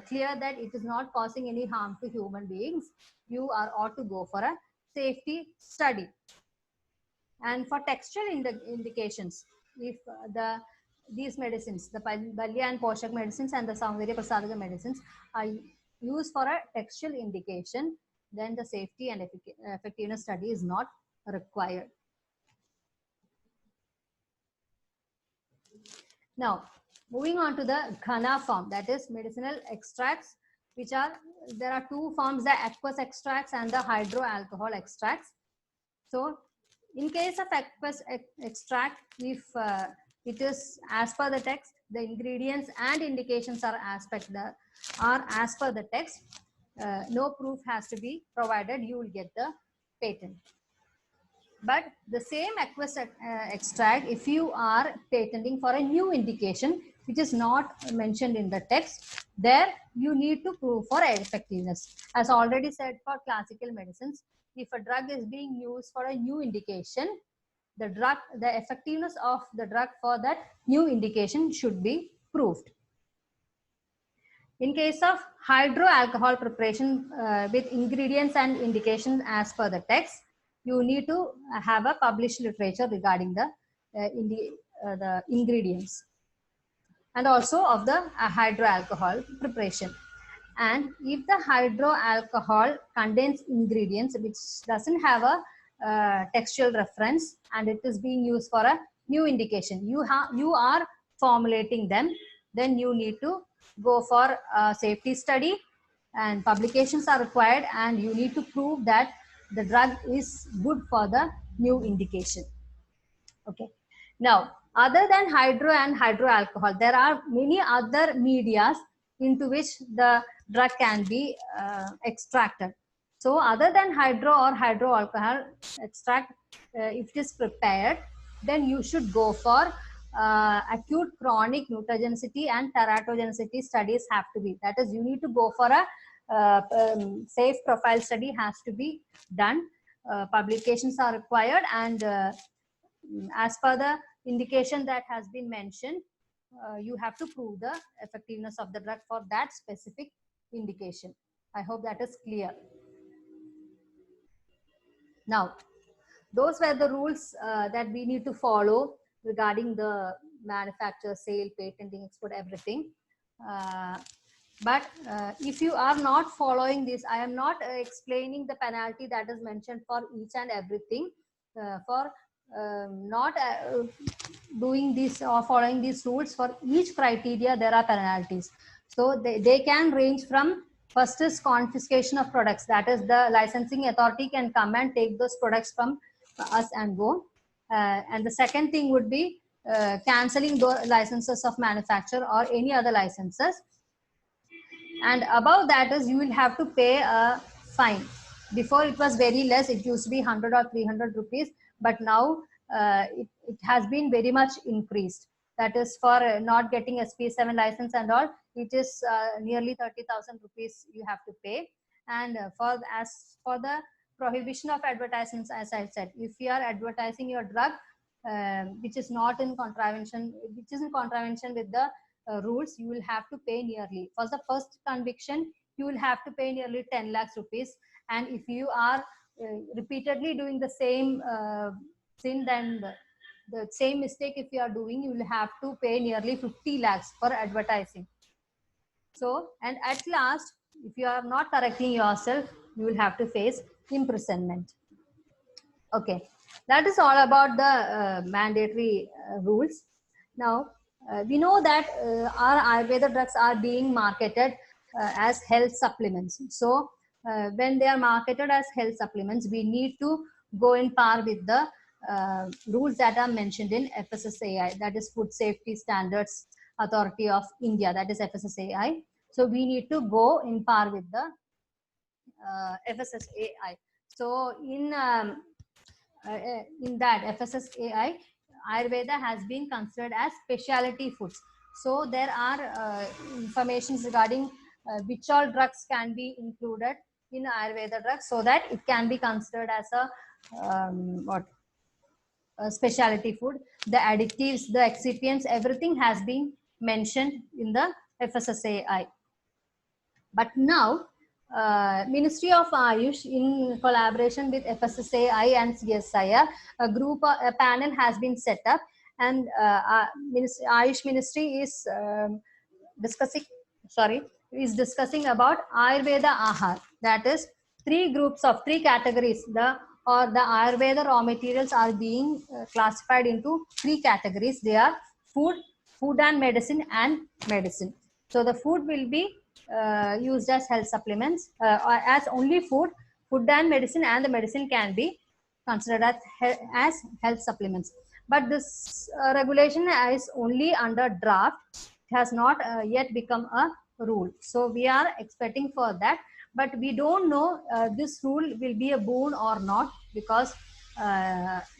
clear that it is not causing any harm to human beings, you ought to go for a safety study. And for textual indications, if these medicines, the Balya and Poshak medicines and the Saundarya Prasadaka medicines, used for a textual indication, then the safety and effectiveness study is not required. Now, moving on to the Ghana form, that is medicinal extracts, which are, there are two forms, the aqueous extracts and the hydroalcohol extracts. So, in case of aqueous extract, if it is as per the text, the ingredients and indications are as per the text, no proof has to be provided, you will get the patent. But the same aqueous extract, if you are patenting for a new indication which is not mentioned in the text, there you need to prove for effectiveness. As already said for classical medicines, if a drug is being used for a new indication, the effectiveness of the drug for that new indication should be proved. In case of hydroalcohol preparation with ingredients and indications as per the text, you need to have a published literature regarding the ingredients and also of the hydroalcohol preparation. And if the hydroalcohol contains ingredients which doesn't have a textual reference and it is being used for a new indication, you are formulating them, then you need to go for a safety study and publications are required, and you need to prove that the drug is good for the new indication. Okay. Now, other than hydro and hydroalcohol, there are many other medias into which the drug can be extracted. So, other than hydro or hydroalcohol extract, if it is prepared, then you should go for acute chronic mutagenicity and teratogenicity studies have to be. That is, you need to go for a safe profile study has to be done. Publications are required, and as per the indication that has been mentioned, you have to prove the effectiveness of the drug for that specific indication. I hope that is clear. Now, those were the rules that we need to follow regarding the manufacture, sale, patenting, export, everything. But if you are not following this, I am not explaining the penalty that is mentioned for each and everything. For not doing this or following these rules, for each criteria there are penalties. So they can range from, first is confiscation of products, that is the licensing authority can come and take those products from us and go. And the second thing would be cancelling the licenses of manufacture or any other licenses. And above that is you will have to pay a fine. Before it was very less, it used to be 100 or 300 rupees, but now it has been very much increased. That is for not getting SP7 license and all, it is nearly 30,000 rupees you have to pay. And as for the prohibition of advertisements, as I said, if you are advertising your drug which is not in contravention, which is in contravention with the rules, you will have to pay nearly, for the first conviction you will have to pay nearly 10 lakhs rupees, and if you are repeatedly doing the same sin, then the same mistake if you are doing, you will have to pay nearly 50 lakhs for advertising. So, and at last, if you are not correcting yourself, you will have to face imprisonment. Okay, that is all about the mandatory rules. Now, we know that our Ayurveda drugs are being marketed as health supplements. So, when they are marketed as health supplements, we need to go in par with the rules that are mentioned in FSSAI, that is Food Safety Standards Authority of India, that is FSSAI. So, we need to go in par with the FSSAI. So, in that FSSAI, Ayurveda has been considered as specialty foods. So there are informations regarding which all drugs can be included in Ayurveda drugs, so that it can be considered as a specialty food. The additives, the excipients, everything has been mentioned in the FSSAI. But now, Ministry of Ayush, in collaboration with FSSAI and CSIR, a panel has been set up, and Ayush Ministry is is discussing about Ayurveda Ahar. That is three categories. The Ayurveda raw materials are being classified into three categories. They are food, food and medicine. So the food will be used as health supplements, or as only food and medicine, and the medicine can be considered as health supplements. But this regulation is only under draft. It has not yet become a rule. So we are expecting for that, but we don't know this rule will be a boon or not, because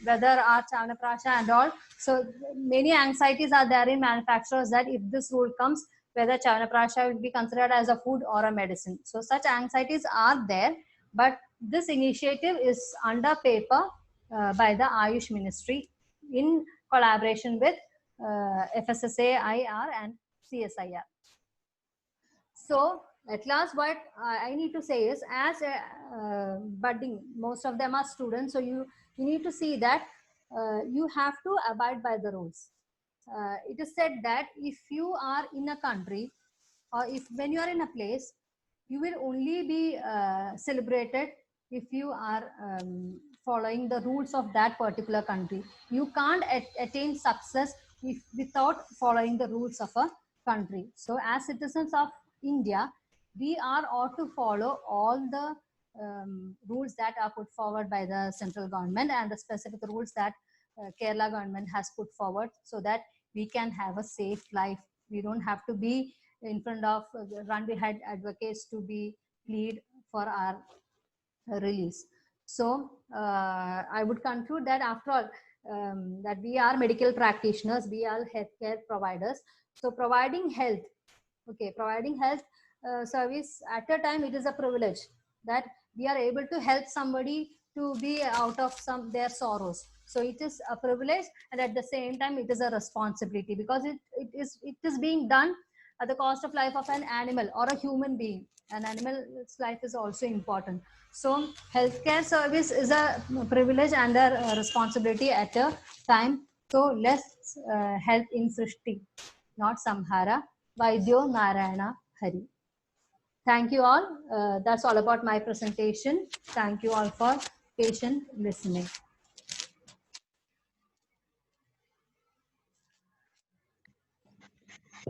whether our Chyawanprash and all, so many anxieties are there in manufacturers that if this rule comes, whether Chyawanprash will be considered as a food or a medicine. So such anxieties are there, but this initiative is under paper by the Ayush Ministry in collaboration with FSSAI IR and CSIR. So at last, what I need to say is, as a budding, most of them are students, so you need to see that you have to abide by the rules. It is said that if you are in a country, or if when you are in a place, you will only be celebrated if you are following the rules of that particular country. You can't attain success without following the rules of a country. So as citizens of India, we are ought to follow all the rules that are put forward by the central government, and the specific rules that Kerala government has put forward, so that we can have a safe life. We don't have to be in front of run behind advocates to be plead for our release. So I would conclude that after all, that we are medical practitioners, we are healthcare providers. So providing health service at a time, it is a privilege that we are able to help somebody to be out of their sorrows. So it is a privilege, and at the same time it is a responsibility, because it is being done at the cost of life of an animal or a human being. An animal's life is also important. So healthcare service is a privilege and a responsibility at a time. So let's help in Srishti, not Samhara. Vaidyo Narayana Hari. Thank you all. That's all about my presentation. Thank you all for patient listening.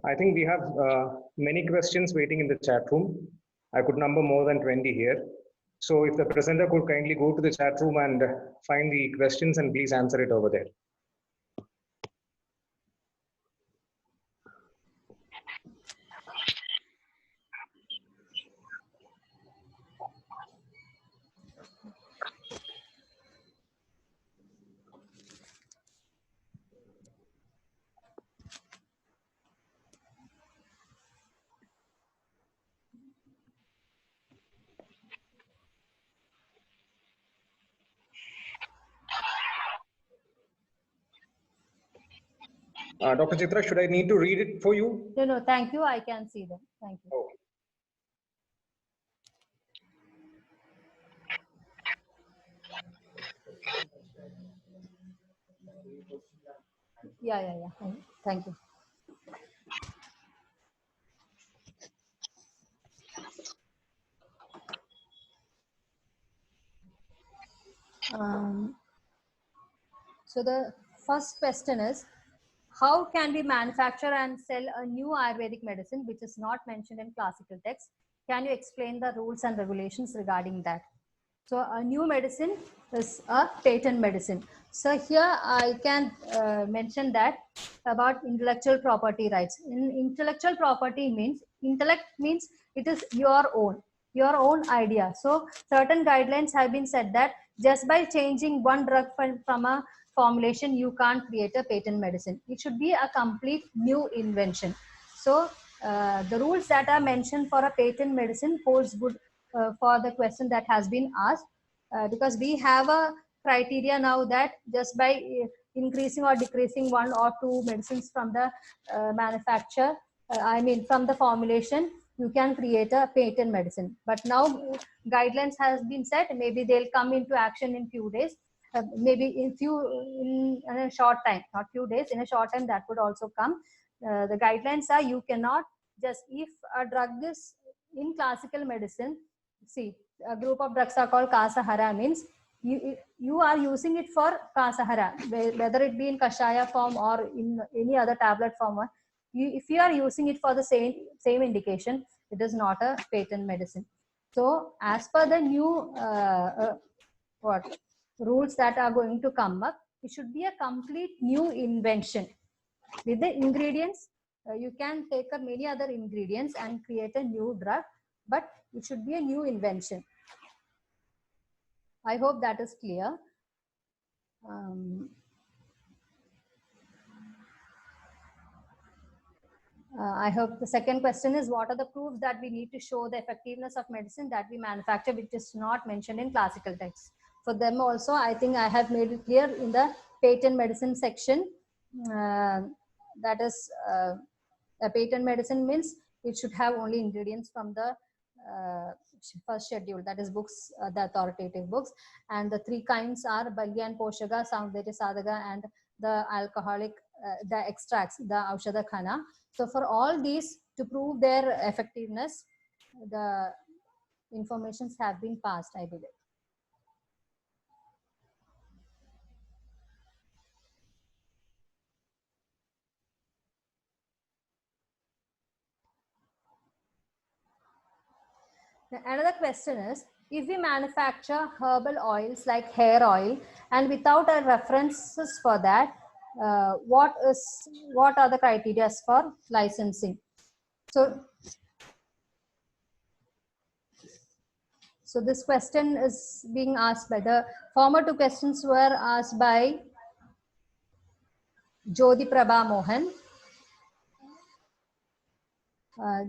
I think we have many questions waiting in the chat room. I could number more than 20 here. So if the presenter could kindly go to the chat room and find the questions and please answer it over there. Dr. Chitra, should I need to read it for you? No, thank you. I can see them. Thank you. Okay. Yeah. Thank you. So the first question is, how can we manufacture and sell a new Ayurvedic medicine which is not mentioned in classical texts? Can you explain the rules and regulations regarding that? So a new medicine is a patent medicine. So here I can mention that about intellectual property rights. In intellectual property means, intellect means it is your own idea. So certain guidelines have been said that just by changing one drug from a formulation, you can't create a patent medicine. It should be a complete new invention. So the rules that are mentioned for a patent medicine holds good for the question that has been asked, because we have a criteria now that just by increasing or decreasing one or two medicines from the manufacturer, from the formulation, you can create a patent medicine. But now guidelines has been set. Maybe they'll come into action in few days. Maybe in a short time, not few days, in a short time that would also come. The guidelines are, you cannot just if a drug is in classical medicine, see, a group of drugs are called kasahara, means you are using it for kasahara, whether it be in kashaya form or in any other tablet form. If you are using it for the same indication, it is not a patent medicine. So as per the new rules that are going to come up, it should be a complete new invention. With the ingredients, you can take up many other ingredients and create a new drug, but it should be a new invention. I hope that is clear. I hope the second question is, what are the proofs that we need to show the effectiveness of medicine that we manufacture, which is not mentioned in classical texts? For them also, I think I have made it clear in the patent medicine section. That is, a patent medicine means it should have only ingredients from the first schedule, that is books, the authoritative books. And the three kinds are Balya and Poshaga, Samveda Sadhaga, and the alcoholic, the extracts, the Aushadha Khana. So for all these, to prove their effectiveness, the informations have been passed, I believe. Another question is, if we manufacture herbal oils like hair oil and without a references for that, what are the criteria for licensing? So this question is being asked by the former two questions were asked by Jyoti Prabha Mohan.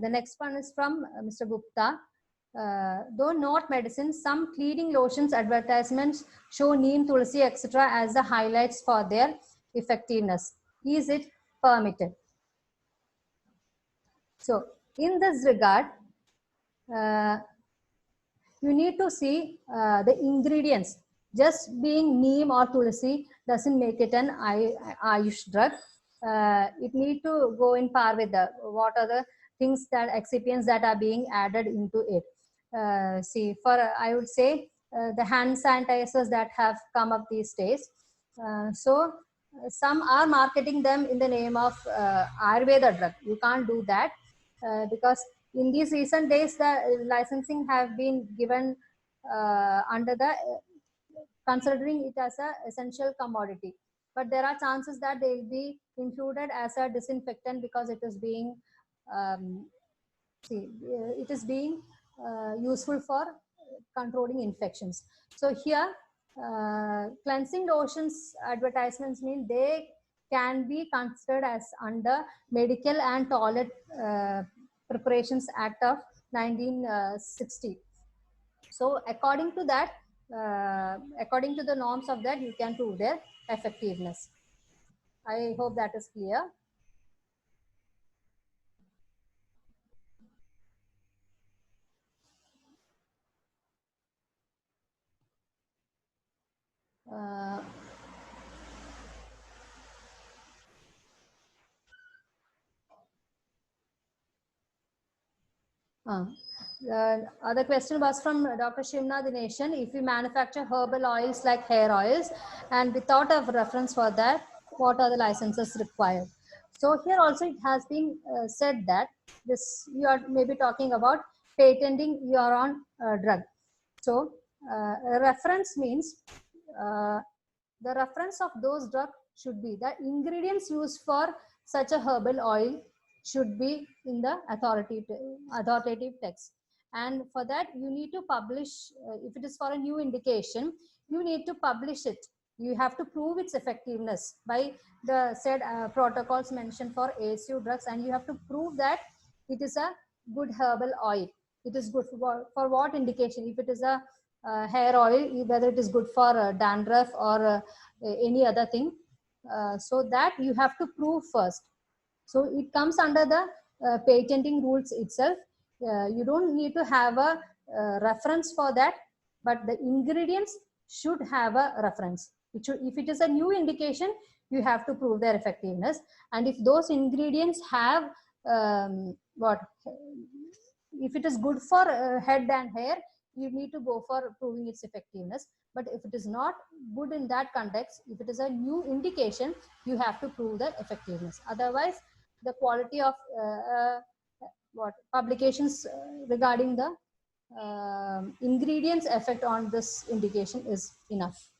The next one is from Mr. Gupta. Though not medicine, some cleaning lotions advertisements show neem, tulsi, etc. as the highlights for their effectiveness. Is it permitted? So in this regard, you need to see the ingredients. Just being neem or tulsi doesn't make it an Ayush drug. It need to go in par with what are the things, that excipients that are being added into it. See, I would say the hand sanitizers that have come up these days. So some are marketing them in the name of Ayurveda drug. You can't do that because in these recent days, the licensing have been given under the considering it as a essential commodity. But there are chances that they will be included as a disinfectant because it is being useful for controlling infections. So here, cleansing lotions advertisements mean they can be considered as under Medical and Toilet Preparations Act of 1960. So according to that, according to the norms of that, you can prove their effectiveness. I hope that is clear. The other question was from Dr. Shimna Dineshan. If we manufacture herbal oils like hair oils and without a reference for that, what are the licenses required? So here also it has been said that this, you are maybe talking about patenting your own drug. So reference means the reference of those drugs should be the ingredients used for such a herbal oil should be in the authoritative text. And for that, you need to publish, if it is for a new indication, you need to publish it. You have to prove its effectiveness by the said protocols mentioned for ASU drugs, and you have to prove that it is a good herbal oil. It is good for what indication? If it is a hair oil, whether it is good for dandruff or any other thing. So that you have to prove first. So it comes under the patenting rules itself. You don't need to have a reference for that, but the ingredients should have a reference. If it is a new indication, you have to prove their effectiveness. And if those ingredients have what if it is good for head and hair, you need to go for proving its effectiveness. But if it is not good in that context, if it is a new indication, you have to prove the effectiveness. Otherwise, the quality of what publications regarding the ingredients effect on this indication is enough.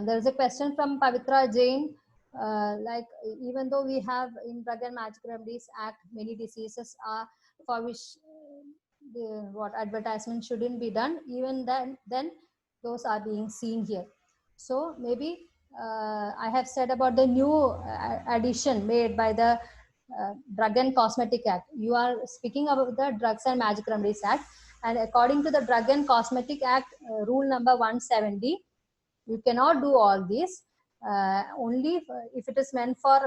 There is a question from Pavitra Jain. Like, even though we have in Drug and Magic Remedies Act many diseases are for which what advertisement shouldn't be done, even then those are being seen here. So maybe I have said about the new addition made by the Drug and Cosmetic Act. You are speaking about the Drugs and Magic Remedies Act, and according to the Drug and Cosmetic Act, rule number 170, you cannot do all these. Only if it is meant for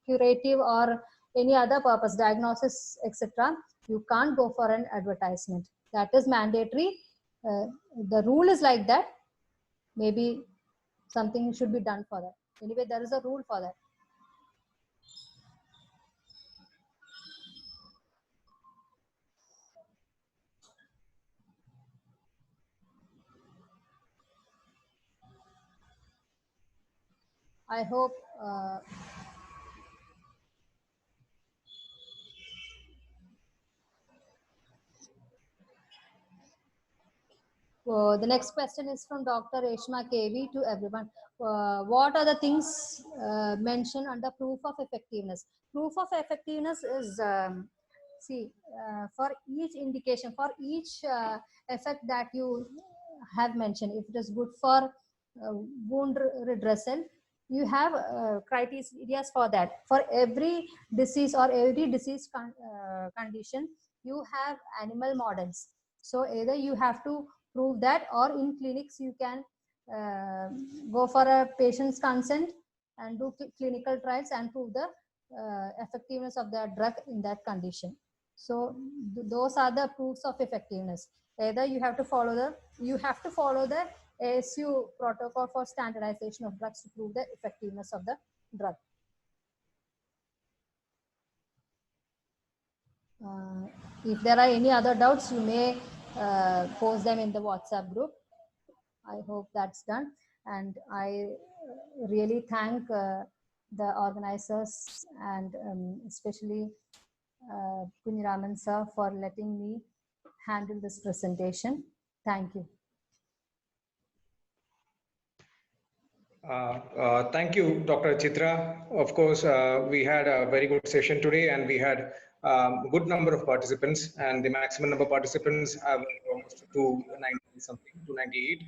curative or any other purpose, diagnosis, etc., you can't go for an advertisement. That is mandatory. The rule is like that. Maybe something should be done for that. Anyway, there is a rule for that. I hope the next question is from Dr. Reshma KV to everyone. What are the things mentioned under proof of effectiveness? Proof of effectiveness is, for each indication, for each effect that you have mentioned, if it is good for wound redressal, you have criteria for that. For every disease or every disease condition, you have animal models. So either you have to prove that, or in clinics you can go for a patient's consent and do clinical trials and prove the effectiveness of the drug in that condition. So those are the proofs of effectiveness. Either you have to follow the ASU protocol for standardization of drugs to prove the effectiveness of the drug. If there are any other doubts, you may post them in the WhatsApp group. I hope that's done. And I really thank the organizers and especially Punyaraman sir for letting me handle this presentation. Thank you. Thank you, Dr. Chitra. Of course, we had a very good session today, and we had a good number of participants, and the maximum number of participants have almost 290 something, 298.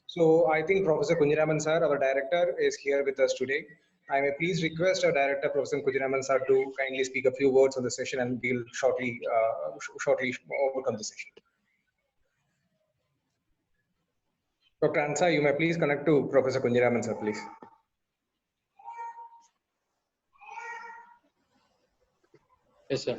So I think Professor Kunjiraman sir, our director, is here with us today. I may please request our director, Professor Kunjiraman sir, to kindly speak a few words on the session, and we'll shortly overcome the session. Dr. Ansa, you may please connect to Professor Kunjiraman sir, please. Yes, sir.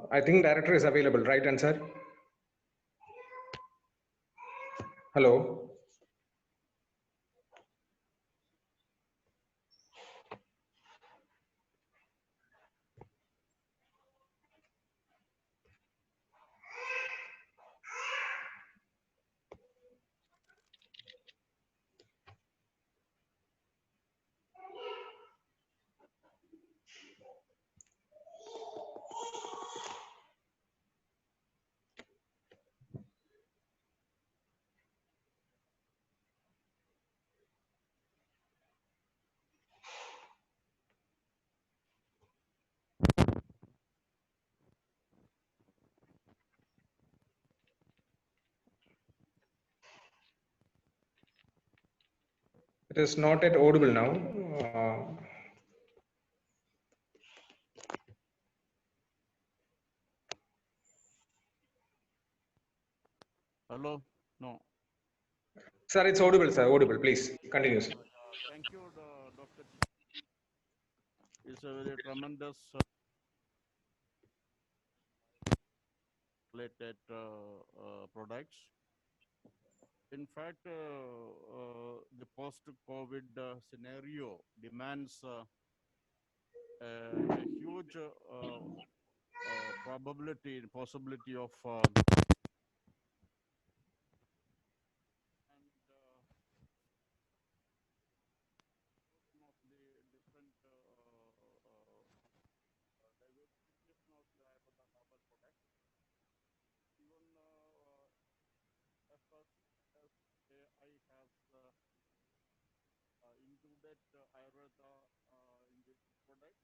I think director is available, right, Ansar? Hello. It is not yet audible now. Hello? No. Sir, it's audible, sir. Audible. Please continue, sir. Thank you, Dr. It's a very tremendous related products. In fact, the post-COVID scenario demands a huge probability and possibility of different diversification of the herbal products. Even FSSAI has included Ayurveda in this product.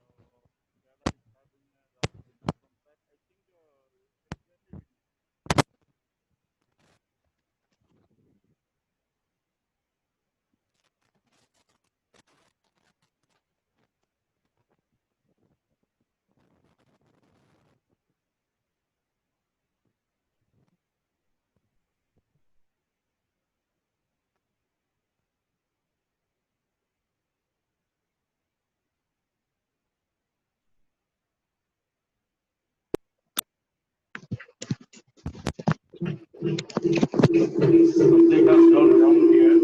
Canada is having a large demand from that. I think recently something has gone wrong here.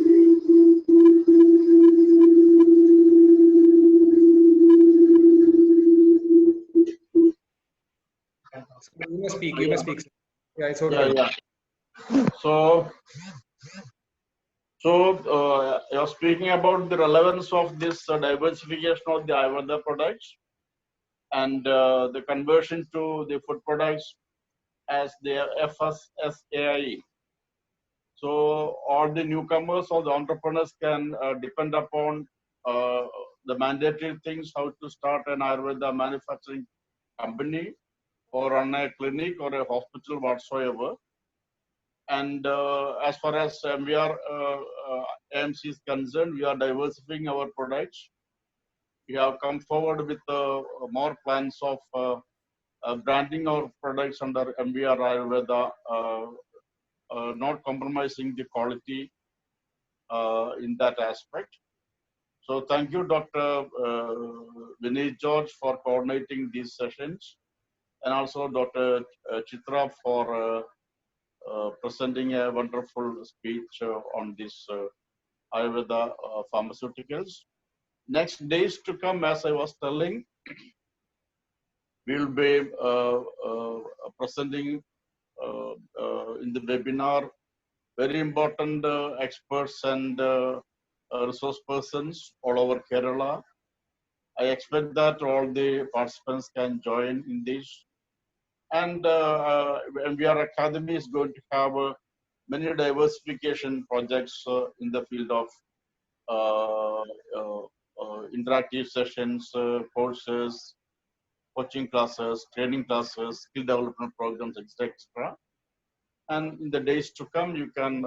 You must speak. You must speak. Sir. Yeah, it's audible. Yeah. So you're speaking about the relevance of this diversification of the Ayurveda products and the conversion to the food products as the FSSAI. So all the newcomers or the entrepreneurs can depend upon the mandatory things, how to start an Ayurveda manufacturing company or run a clinic or a hospital whatsoever. And as far as AMC is concerned, we are diversifying our products. We have come forward with more plans of branding our products under MVR Ayurveda, not compromising the quality in that aspect. So thank you, Dr. Vinay George, for coordinating these sessions, and also Dr. Chitra for presenting a wonderful speech on this Ayurveda pharmaceuticals. Next days to come, as I was telling, we'll be presenting in the webinar very important experts and resource persons all over Kerala. I expect that all the participants can join in this. And MVR Academy is going to have many diversification projects in the field of interactive sessions, courses, coaching classes, training classes, skill development programs, etc., etc. And in the days to come, you can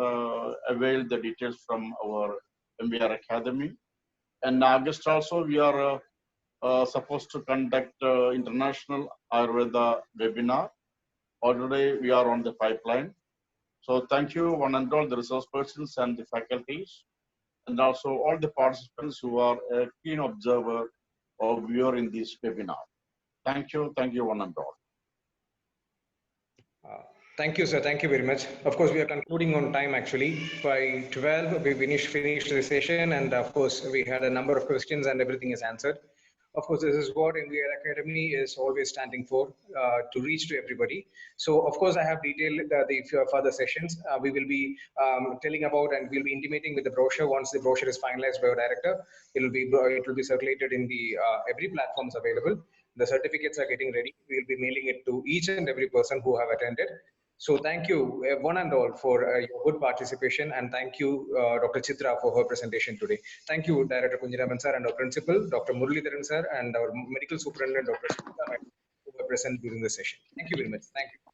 avail the details from our MVR Academy. And in August also, we are supposed to conduct international Ayurveda webinar. Already we are on the pipeline. So thank you one and all the resource persons and the faculties, and also all the participants who are a keen observer or viewer in this webinar. Thank you one and all. Thank you, sir. Thank you very much. Of course, we are concluding on time actually. By 12, we finished the session, and of course, we had a number of questions and everything is answered. Of course, this is what MVR Academy is always standing for, to reach to everybody. So, of course, I have detailed the further sessions. We will be telling about, and we'll be intimating with the brochure once the brochure is finalized by our director. It will be circulated in the every platforms available. The certificates are getting ready. We'll be mailing it to each and every person who have attended. So thank you one and all for your good participation, and thank you Dr. Chitra for her presentation today. Thank you Director Kunjiraman sir and our principal Dr. Muralidharan sir and our medical superintendent Dr. Smita who were present during the session. Thank you very much. Thank you.